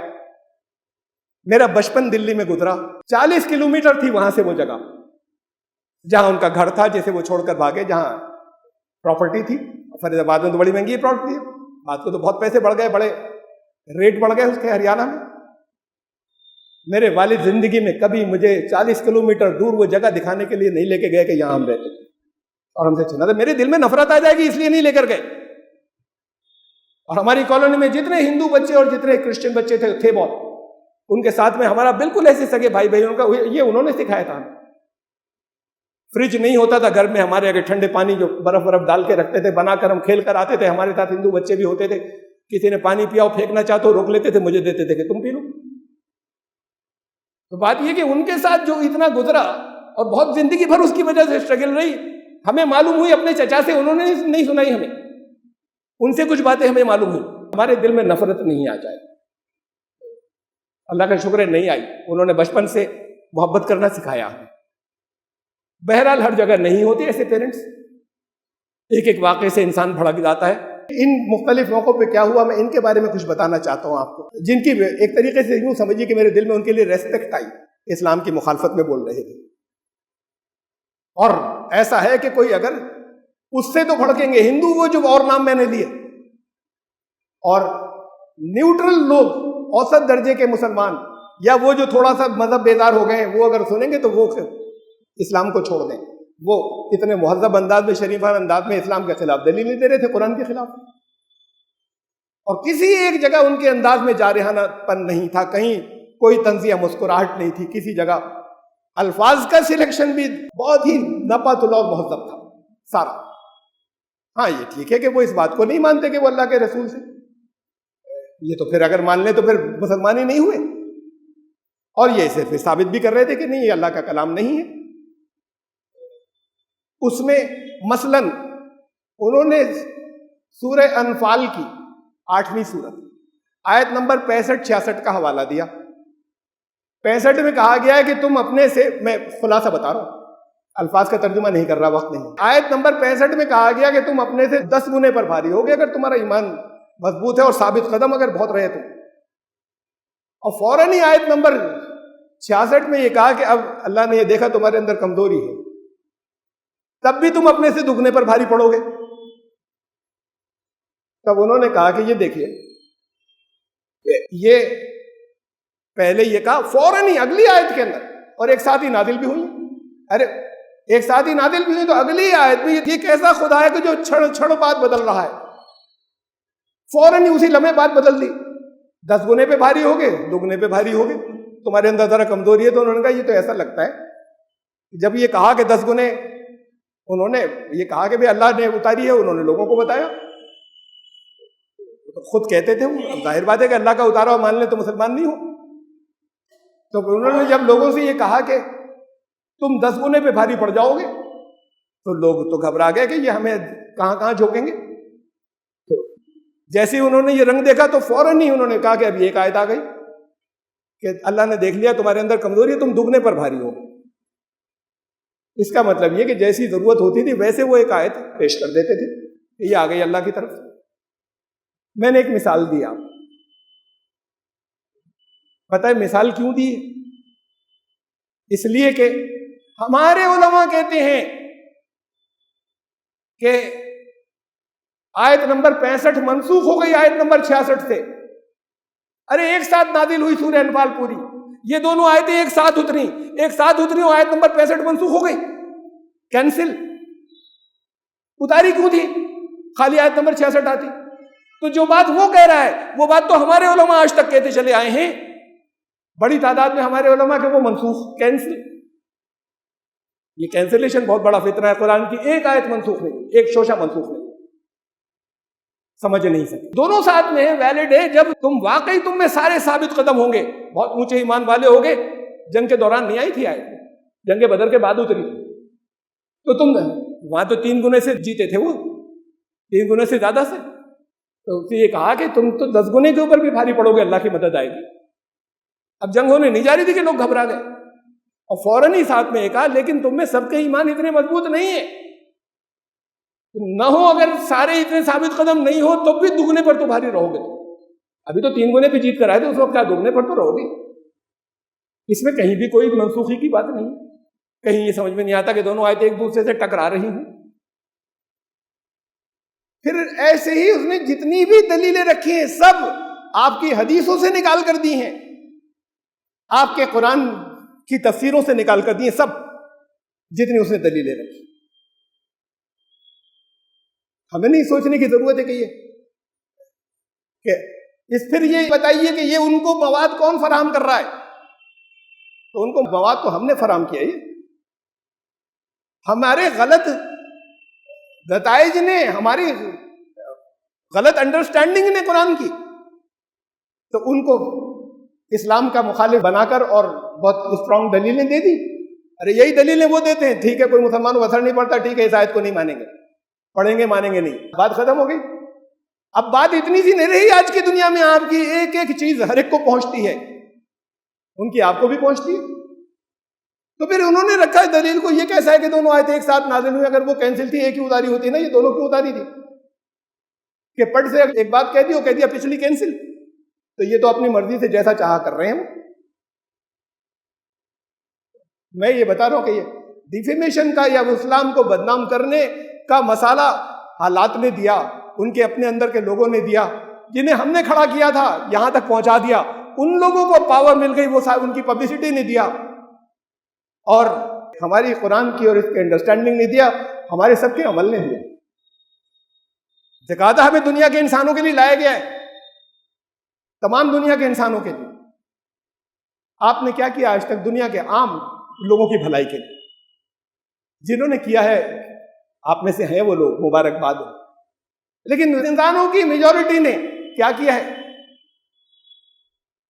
मेरा बचपन दिल्ली में गुजरा, 40 किलोमीटर थी वहां से वो जगह जहां उनका घर था, जिसे वो छोड़कर भागे, जहां प्रॉपर्टी थी। फरीदाबाद में तो बड़ी महंगी प्रॉपर्टी है, बात को तो बहुत पैसे बढ़ गए, बड़े रेट बढ़ गए उसके हरियाणा में। मेरे वालिद जिंदगी में कभी मुझे 40 किलोमीटर दूर वो जगह दिखाने के लिए नहीं लेके गए कि यहां हम रहते थे और हमसे छीना था। मेरे दिल में नफरत आ जाएगी, इसलिए नहीं लेकर गए। और हमारी कॉलोनी में जितने हिंदू बच्चे और जितने क्रिश्चियन बच्चे थे बहुत, उनके साथ में हमारा बिल्कुल ऐसे सगे भाई बहनों का, ये उन्होंने सिखाया था हमें। फ्रिज नहीं होता था घर में हमारे, अगर ठंडे पानी जो बर्फ डाल के रखते थे, बनाकर हम खेल कर आते थे। हमारे साथ हिंदू बच्चे भी होते थे, किसी ने पानी पिया और फेंकना चाहते हो रोक लेते थे, मुझे देते थे कि तुम पी लो। तो बात यह कि उनके साथ जो इतना गुजरा और बहुत जिंदगी भर उसकी वजह से स्ट्रगल रही, हमें मालूम हुई अपने चचा से, उन्होंने नहीं सुनाई हमें, उनसे कुछ बातें हमें मालूम हुई। हमारे दिल में नफरत नहीं आ जाए, अल्लाह का शुक्र है नहीं आई। उन्होंने बचपन से मोहब्बत करना सिखाया हमें। बहरहाल हर जगह नहीं होते ऐसे पेरेंट्स, एक एक वाक़े से इंसान भड़क जाता है। इन मुख्तलिफ मौक़ों पे क्या हुआ, मैं इनके बारे में कुछ बताना चाहता हूँ आपको, जिनकी एक तरीके से यूँ समझिए कि मेरे दिल में उनके लिए रेस्पेक्ट आई, इस्लाम की मुखालफत में बोल रहे थे। और ऐसा है कि कोई अगर उससे तो भड़केंगे हिंदू, वो जो और नाम मैंने लिए, और न्यूट्रल लोग, औसत दर्जे के मुसलमान, या वो जो थोड़ा सा मजहब बेदार हो गए, वो अगर सुनेंगे तो वो इस्लाम को छोड़ दें। वो इतने मुहज़्ज़ब अंदाज में, शरीफान अंदाज में इस्लाम के खिलाफ दलील नहीं दे रहे थे, कुरान के खिलाफ। और किसी एक जगह उनके अंदाज में जारहानापन नहीं था, कहीं कोई तंज़िया मुस्कुराहट नहीं थी, किसी जगह अल्फाज का सिलेक्शन भी बहुत ही नपातुल और मुहज़्ज़ब था सारा। हाँ, ये ठीक है कि वो इस बात को नहीं मानते कि वो अल्लाह के रसूल थे। ये तो फिर अगर मान ले तो फिर मुसलमान ही नहीं हुए। और ये इसे फिर साबित भी कर रहे थे कि नहीं, ये अल्लाह का कलाम नहीं है। उसमें मसलन उन्होंने सूरह अनफाल की 8वीं सूरत आयत नंबर 65-66 का हवाला दिया। 65 में कहा गया है कि तुम अपने से, मैं खुलासा बता रहा हूं, अल्फाज का तर्जुमा नहीं कर रहा, वक्त नहीं। आयत नंबर 65 में कहा गया कि तुम अपने से 10 गुने पर भारी होगे अगर तुम्हारा ईमान मजबूत है और साबित कदम अगर बहुत रहे तुम। और फौरन ही आयत नंबर 66 में यह कहा कि अब अल्लाह ने यह देखा तुम्हारे अंदर कमजोरी है, तब भी तुम अपने से दुगने पर भारी पड़ोगे। तब उन्होंने कहा कि ये देखिए, ये पहले ये कहा फौरन ही अगली आयत के अंदर, और एक साथ ही नादिल भी हुई। अरे एक साथ ही नादिल भी हुई तो अगली आयत में ये कैसा खुदा है कि जो क्षण बात बदल रहा है, फौरन ही उसी लम्हे बात बदल दी। 10 गुने पे भारी हो गए, दुगने पे भारी हो गए, तुम्हारे अंदर जरा कमजोरी है। तो उन्होंने कहा ये तो ऐसा लगता है जब ये कहा कि 10 गुने, उन्होंने ये कहा कि भाई अल्लाह ने उतारी है, उन्होंने लोगों को बताया, तो खुद कहते थे वो, जाहिर बात है कि अल्लाह का उतारा मान ले तो मुसलमान नहीं हो। तो उन्होंने जब लोगों से ये कहा कि तुम 10 गुने पे भारी पड़ जाओगे, तो लोग तो घबरा गए कि ये हमें कहां कहां झोंकेंगे। तो जैसे ही उन्होंने ये रंग देखा तो फौरन ही उन्होंने कहा कि अभी एक आयत आ गई कि अल्लाह ने देख लिया तुम्हारे अंदर कमजोरी है, तुम दुगने पर भारी हो। इसका मतलब ये कि जैसी जरूरत होती थी वैसे वो एक आयत पेश कर देते थे, ये आ गई अल्लाह की तरफ से। मैंने एक मिसाल दी आपको, पता है मिसाल क्यों दी? इसलिए कि हमारे उलमा कहते हैं कि आयत नंबर 65 मनसूख हो गई आयत नंबर 66 से। अरे एक साथ नादिल हुई सूरह अनफाल पूरी, ये दोनों आयतें एक साथ उतरी और आयत नंबर 65 मनसूख हो गई, कैंसिल। उतारी क्यों थी? खाली आयत नंबर 66 आती। तो जो बात वो कह रहा है वो बात तो हमारे उलमा आज तक कहते चले आए हैं, बड़ी तादाद में हमारे उलमा के वो मनसूख, कैंसिल। ये कैंसिलेशन बहुत बड़ा फितना है। कुरान की एक आयत मनसूख नहीं, एक शोशा मनसूख नहीं, समझ नहीं सके। दोनों साथ में वैलिड है जब तुम वाकई तुम में सारे साबित कदम होंगे, बहुत ऊंचे ईमान वाले होंगे। जंग के दौरान नहीं आई थी आयत, जंग बदर के बाद उतरी थी। तो तुम वहां तो 3 गुने से जीते थे, वो 3 गुने से ज्यादा से। तो ये कहा कि तुम तो 10 गुने के ऊपर भी भारी पड़ोगे, अल्लाह की मदद आएगी। अब जंग होने नहीं जा रही थी कि लोग घबरा गए, और फौरन ही साथ में कहा लेकिन तुम में सबके ईमान इतने मजबूत नहीं है, न हो अगर सारे इतने साबित कदम नहीं हो तो भी दुगने पर तो भारी रहोगे। अभी तो 3 गुने पे जीत कर आए थे, उस वक्त क्या दुगने पर तो रहोगे। इसमें कहीं भी कोई मनसूखी की बात नहीं, कहीं ये समझ में नहीं आता कि दोनों आयतें एक दूसरे से टकरा रही हैं। फिर ऐसे ही उसने जितनी भी दलीलें रखी हैं सब आपकी हदीसों से निकाल कर दी हैं, आपके कुरान की तफसीरों से निकाल कर दी हैं, सब जितनी उसने दलीलें रखी। हमें नहीं सोचने की जरूरत है कि फिर ये बताइए कि ये उनको मवाद कौन फराहम कर रहा है? तो उनको मवाद तो हमने फराहम किया, ये हमारे गलत नताइज ने, हमारी गलत अंडरस्टैंडिंग ने कुरान की, तो उनको इस्लाम का मुखालिफ बनाकर और बहुत स्ट्रांग दलीलें दे दी। अरे यही दलीलें वो देते हैं, ठीक है कोई मुसलमान को असर नहीं पड़ता, ठीक है इस आयत को नहीं मानेंगे, पढ़ेंगे मानेंगे नहीं, बात खत्म हो गई। अब बात इतनी सी नहीं रही, आज की दुनिया में आपकी एक एक चीज हर एक को पहुंचती है, उनकी आपको भी पहुंचती है। तो फिर उन्होंने रखा है दलील को, ये कैसा है कि दोनों आयतें एक साथ नाज़िल हुई, अगर वो कैंसिल थी एक ही उतारी होती ना, ये दोनों क्यों उतारी थी? कि पट से एक बात कह दी और कह दिया पिछली कैंसिल, तो ये तो अपनी मर्जी से जैसा चाहा कर रहे हैं। मैं ये बता रहा हूं कि ये डिफेमेशन का या इस्लाम को बदनाम करने का मसाला हालात ने दिया, उनके अपने अंदर के लोगों ने दिया, जिन्हें हमने खड़ा किया था यहां तक पहुंचा दिया, उन लोगों को पावर मिल गई, वो उनकी पब्लिसिटी ने दिया, और हमारी कुरान की और इसके अंडरस्टैंडिंग ने दिया, हमारे सबके अमल ने दिया। ज़कात हमें दुनिया के इंसानों के लिए लाया गया है, तमाम दुनिया के इंसानों के लिए। आपने क्या किया आज तक दुनिया के आम लोगों की भलाई के लिए? जिन्होंने किया है आप में से हैं वो लोग, मुबारकबाद हो। लेकिन इंसानों की मेजॉरिटी ने क्या किया है?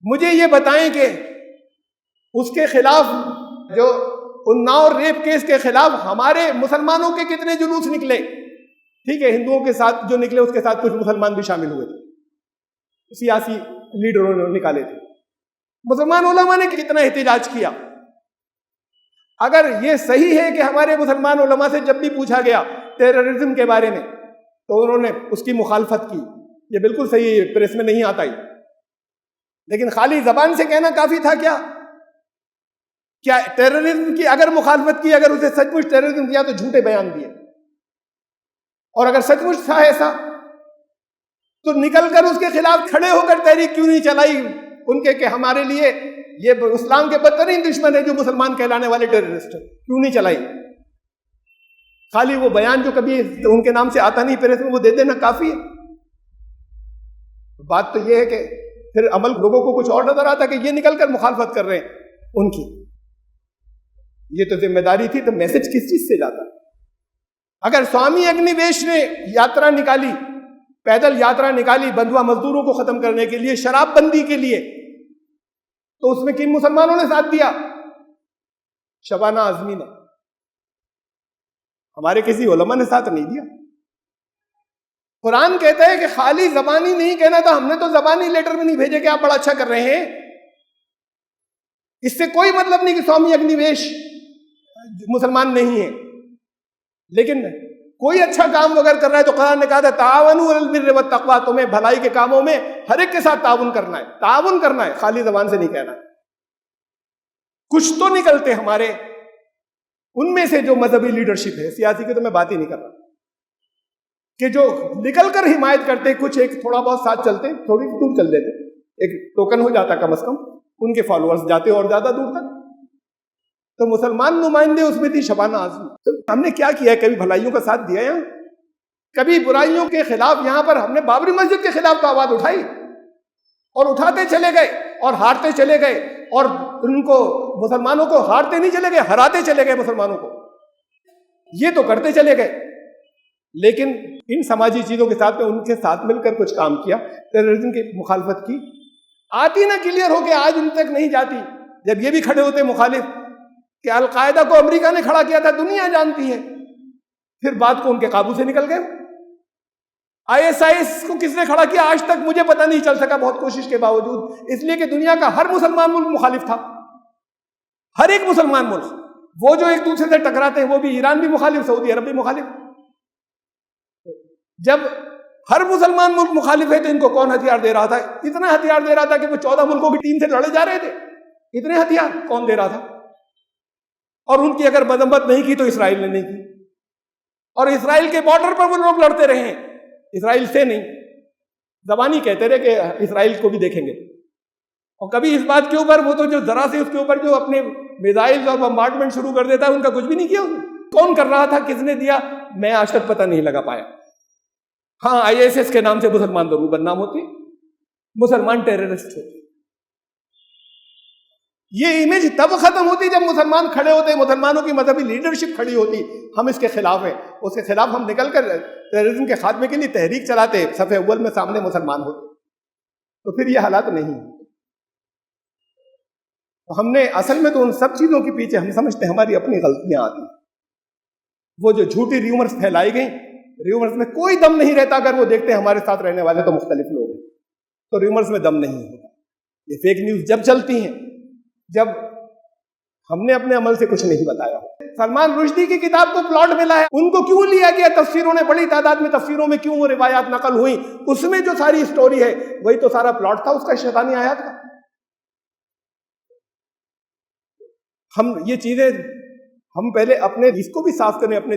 मुझे ये बताएं कि उसके खिलाफ, जो उन्नाव रेप केस के खिलाफ हमारे मुसलमानों के कितने जुलूस निकले? ठीक है, हिंदुओं के साथ जो निकले उसके साथ कुछ मुसलमान भी शामिल हुए थे, सियासी लीडरों ने निकाले थे। मुसलमान उलमा ने कितना एहतजाज किया। अगर ये सही है कि हमारे मुसलमान उलमा से जब भी पूछा गया टेररिज्म के बारे में तो उन्होंने उसकी मुखालफत की, ये बिल्कुल सही है, प्रेस में नहीं आता ही। लेकिन खाली जबान से कहना काफी था क्या? क्या टेररिज्म की अगर मुखालफत की, अगर उसे सचमुच टेररिज्म किया तो झूठे बयान दिए, और अगर सचमुच था ऐसा तो निकलकर उसके खिलाफ खड़े होकर तहरीक क्यों नहीं चलाई उनके कि हमारे लिए ये इस्लाम के बदतरीन दुश्मन है जो मुसलमान कहलाने वाले टेररिस्ट, क्यों नहीं चलाई? खाली वो बयान जो कभी उनके नाम से आता नहीं प्रेस में, वो दे देना काफी है। बात तो ये है कि फिर अमल लोगों को कुछ और नजर आता कि ये निकलकर मुखालफत कर रहे हैं उनकी। ये तो जिम्मेदारी थी, तो मैसेज किस चीज से जाता? अगर स्वामी अग्निवेश ने यात्रा निकाली, पैदल यात्रा निकाली बंधुआ मजदूरों को खत्म करने के लिए, शराबबंदी के लिए, तो उसमें किन मुसलमानों ने साथ दिया? शबाना आजमी ने, हमारे किसी उलमा ने साथ नहीं दिया। कुरान कहता है कि खाली जबानी नहीं कहना था, हमने तो जबानी लेटर भी नहीं भेजे कि आप बड़ा अच्छा कर रहे हैं। इससे कोई मतलब नहीं कि स्वामी अग्निवेश मुसलमान नहीं है, लेकिन कोई अच्छा काम अगर कर रहा है तो कुरान ने कहा था तावनु अलल बिर्रि वत तक़वा, तुम्हें भलाई के कामों में हर एक के साथ ताउन करना है, ताउन करना है, खाली जबान से नहीं कहना है। कुछ तो निकलते हमारे उनमें से जो मजहबी लीडरशिप है, सियासी की तो मैं बात ही नहीं कर रहा, कि जो निकलकर हिमायत करते, कुछ एक थोड़ा बहुत साथ चलते, थोड़ी दूर चल देते, एक टोकन हो जाता कम से कम, उनके फॉलोअर्स जाते और ज्यादा दूर तक। तो मुसलमान नुमाइंदे उसमें थी शबाना आजमी। तो हमने क्या किया? कभी भलाइयों का साथ दिया यहाँ? कभी बुराइयों के खिलाफ? यहाँ पर हमने बाबरी मस्जिद के खिलाफ तो आवाज उठाई और उठाते चले गए और हारते चले गए, और उनको मुसलमानों को हारते नहीं चले गए, हराते चले गए मुसलमानों को, ये तो करते चले गए। लेकिन इन समाजी चीजों के साथ में उनके साथ मिलकर कुछ काम किया, टेररिज्म की मुखालफत की, आती ना क्लियर हो के आज उन तक नहीं जाती। जब ये भी खड़े होते मुखालिफ कि अलकायदा को अमेरिका ने खड़ा किया था, दुनिया जानती है, फिर बात को उनके काबू से निकल गए। ISIS को किसने खड़ा किया आज तक मुझे पता नहीं चल सका, बहुत कोशिश के बावजूद, इसलिए कि दुनिया का हर मुसलमान मुल्क मुखालिफ था, हर एक मुसलमान मुल्क। वो जो एक दूसरे से टकराते हैं वो भी, ईरान भी मुखालिफ, सऊदी अरब भी मुखालिफ। जब हर मुसलमान मुल्क मुखालिफ है तो इनको कौन हथियार दे रहा था? इतना हथियार दे रहा था कि वो 14 मुल्कों की टीम से लड़े जा रहे थे। इतने हथियार कौन दे रहा था? और उनकी अगर मजम्मत नहीं की तो इसराइल ने नहीं की, और इसराइल के बॉर्डर पर वो लोग लड़ते रहे हैं, इसराइल से नहीं, जबानी कहते रहे कि इसराइल को भी देखेंगे। और कभी इस बात के ऊपर, वो तो जो जरा से उसके ऊपर जो अपने मिसाइल और बम्बार्डमेंट शुरू कर देता है, उनका कुछ भी नहीं किया उसने। कौन कर रहा था, किसने दिया, मैं आज तक पता नहीं लगा पाया। हाँ, ISIS के नाम से मुसलमान जरूर बदनाम होते, मुसलमान टेररिस्ट होते। ये इमेज तब खत्म होती जब मुसलमान खड़े होते, मुसलमानों की मजहबी लीडरशिप खड़ी होती, हम इसके खिलाफ हैं, उसके खिलाफ हम निकलकर टेररिज्म के खात्मे के लिए तहरीक चलाते, सफ़े अव्वल में सामने मुसलमान होते, तो फिर ये हालात नहीं। तो हमने असल में तो उन सब चीजों के पीछे हम समझते हैं हमारी अपनी गलतियां आती। वो जो झूठी र्यूमर्स फैलाई गई, र्यूमर्स में कोई दम नहीं रहता। अगर वो देखते हैं हमारे साथ रहने वाले तो मुख्तलिफ लोग हैं, तो र्यूमर्स में दम नहीं होता। ये फेक न्यूज जब चलती हैं, जब हमने अपने अमल से कुछ नहीं बताया। सलमान रुश्दी की किताब को प्लॉट मिला है, उनको क्यों लिया गया? तफसीरों ने, बड़ी तादाद में तफसीरों में क्यों वो रिवायात नकल हुई? उसमें जो सारी स्टोरी है वही तो सारा प्लॉट था उसका, शैतानी आयात का। हम ये चीजें, हम पहले अपने इसको भी साफ करें, अपने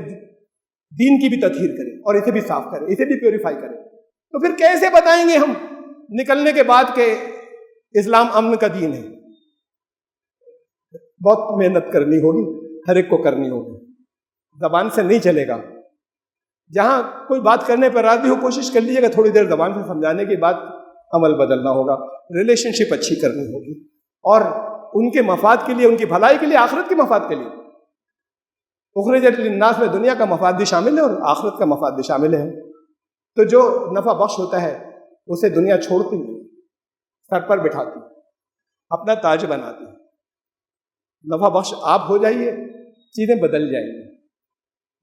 दीन की भी तत्हीर करें और इसे भी साफ करें, इसे भी प्योरीफाई करें। तो फिर कैसे बताएंगे हम निकलने के बाद के इस्लाम अमन का दीन है? बहुत मेहनत करनी होगी, हर एक को करनी होगी, जबान से नहीं चलेगा। जहां कोई बात करने पर राजी हो, कोशिश कर लीजिएगा थोड़ी देर जबान से समझाने के बाद अमल बदलना होगा, रिलेशनशिप अच्छी करनी होगी, और उनके मफाद के लिए, उनकी भलाई के लिए, आखिरत के मफाद के लिए। उखरिजत लिन्नास में दुनिया का मफाद भी शामिल है और आखिरत का मफाद भी शामिल है। तो जो नफा बख्श होता है उसे दुनिया छोड़ती नहीं, सर पर बिठाती, अपना ताज बनाती। नफा बख्श आप हो जाइए, चीजें बदल जाएंगी,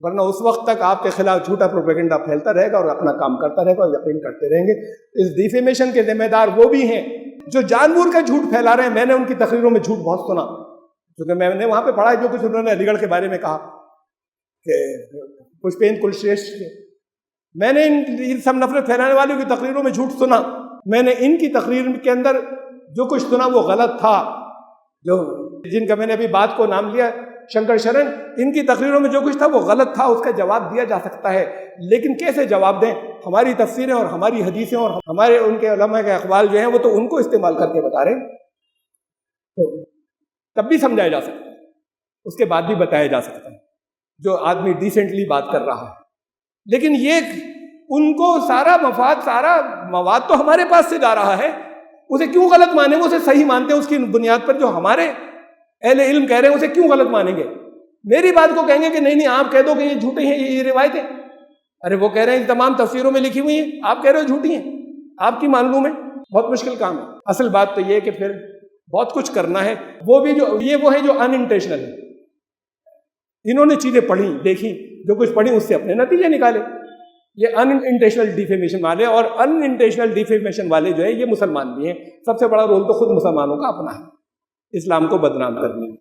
वरना उस वक्त तक आपके खिलाफ झूठा प्रोपेगेंडा फैलता रहेगा और अपना काम करता रहेगा और यकीन करते रहेंगे। इस डिफेमेशन के जिम्मेदार वो भी हैं जो जानबूझकर झूठ फैला रहे हैं। मैंने उनकी तकरीरों में झूठ बहुत सुना, क्योंकि मैंने वहां पे पढ़ा जो कुछ उन्होंने अलीगढ़ के बारे में कहा कि पुष्पेंद्र कुलश्रेष्ठ के। मैंने इन सब नफरत फैलाने वालों की तकरीरों में झूठ सुना। मैंने इनकी तकरीर के अंदर जो कुछ सुना वो गलत था। जो जिनका मैंने अभी बात को नाम लिया शंकर शरण, इनकी तकरीरों में जो कुछ था वो गलत था, उसका जवाब दिया जा सकता है। लेकिन कैसे जवाब दें? हमारी तफसीरें और हमारी हदीसें और हमारे उनके उलमा के अखबाल जो हैं वो तो उनको इस्तेमाल करके बता रहे हैं, तो तब भी समझाया जा सकता है, उसके बाद भी बताया जा सकता है जो आदमी डिसेंटली बात कर रहा है। लेकिन ये उनको सारा मफाद, सारा मवाद तो हमारे पास से जा रहा है, उसे क्यों गलत माने? वो उसे सही मानते हैं उसकी बुनियाद पर। जो हमारे अहले इल्म कह रहे हैं उसे क्यों गलत मानेंगे? मेरी बात को कहेंगे कि नहीं नहीं आप कह दो कि ये झूठे हैं, ये रिवायतें। अरे वो कह रहे हैं तमाम तफसीरों में लिखी हुई हैं, आप कह रहे हो झूठी हैं, आपकी मान लूं मैं, बहुत मुश्किल काम है। असल बात तो ये है कि फिर बहुत कुछ करना है, वो भी जो ये वो है जो अनइंटेंशनल है। इन्होंने चीजें पढ़ी, देखी, जो कुछ पढ़ी उससे अपने नतीजे निकाले। ये अनइंटेंशनल डिफेमेशन वाले, और अनइंटेंशनल डिफेमेशन वाले जो है ये मुसलमान भी हैं। सबसे बड़ा रोल तो खुद मुसलमानों का अपना है, इस्लाम को बदनाम करने में।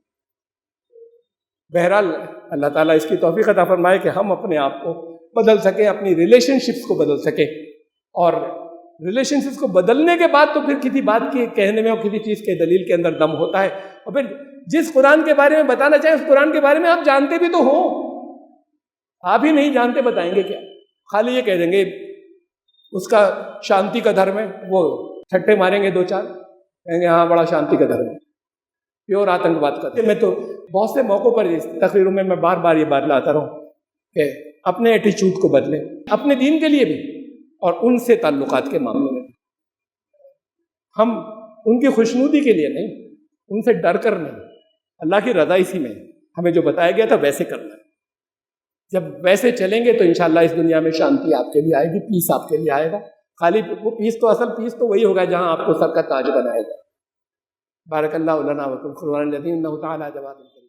बहरहाल अल्लाह ताला इसकी तौफीक अता फरमाए कि हम अपने आप को बदल सकें, अपनी रिलेशनशिप्स को बदल सकें। और रिलेशनशिप्स को बदलने के बाद तो फिर किसी बात के कहने में और किसी चीज़ के दलील के अंदर दम होता है। और फिर जिस कुरान के बारे में बताना चाहें उस कुरान के बारे में आप जानते भी तो हो, आप ही नहीं जानते बताएंगे क्या? खाली ये कह देंगे उसका शांति का धर्म है, वो छट्टे मारेंगे दो चार, कहेंगे हाँ बड़ा शांति का धर्म है, प्योर आतंकवाद करते। मैं तो बहुत से मौक़ों पर इस तकरीरों में मैं बार बार ये बात लाता रहूं कि अपने एटीट्यूड को बदलें, अपने दीन के लिए भी और उनसे ताल्लुकात के मामले में। हम उनकी खुशनुदी के लिए नहीं, उनसे डर कर नहीं, अल्लाह की रज़ा इसी में, हमें जो बताया गया था वैसे करना है। जब वैसे चलेंगे तो इंशाअल्लाह इस दुनिया में शांति आपके लिए आएगी, पीस आपके लिए आएगा। खाली वो पीस तो, असल पीस तो वही होगा जहाँ आपको सर का ताज बनाएगा। बारकल्लाहु लना व लकुम फ़िल क़ुरआनिल अज़ीम, इन्नहु तआला जवादुल करीम।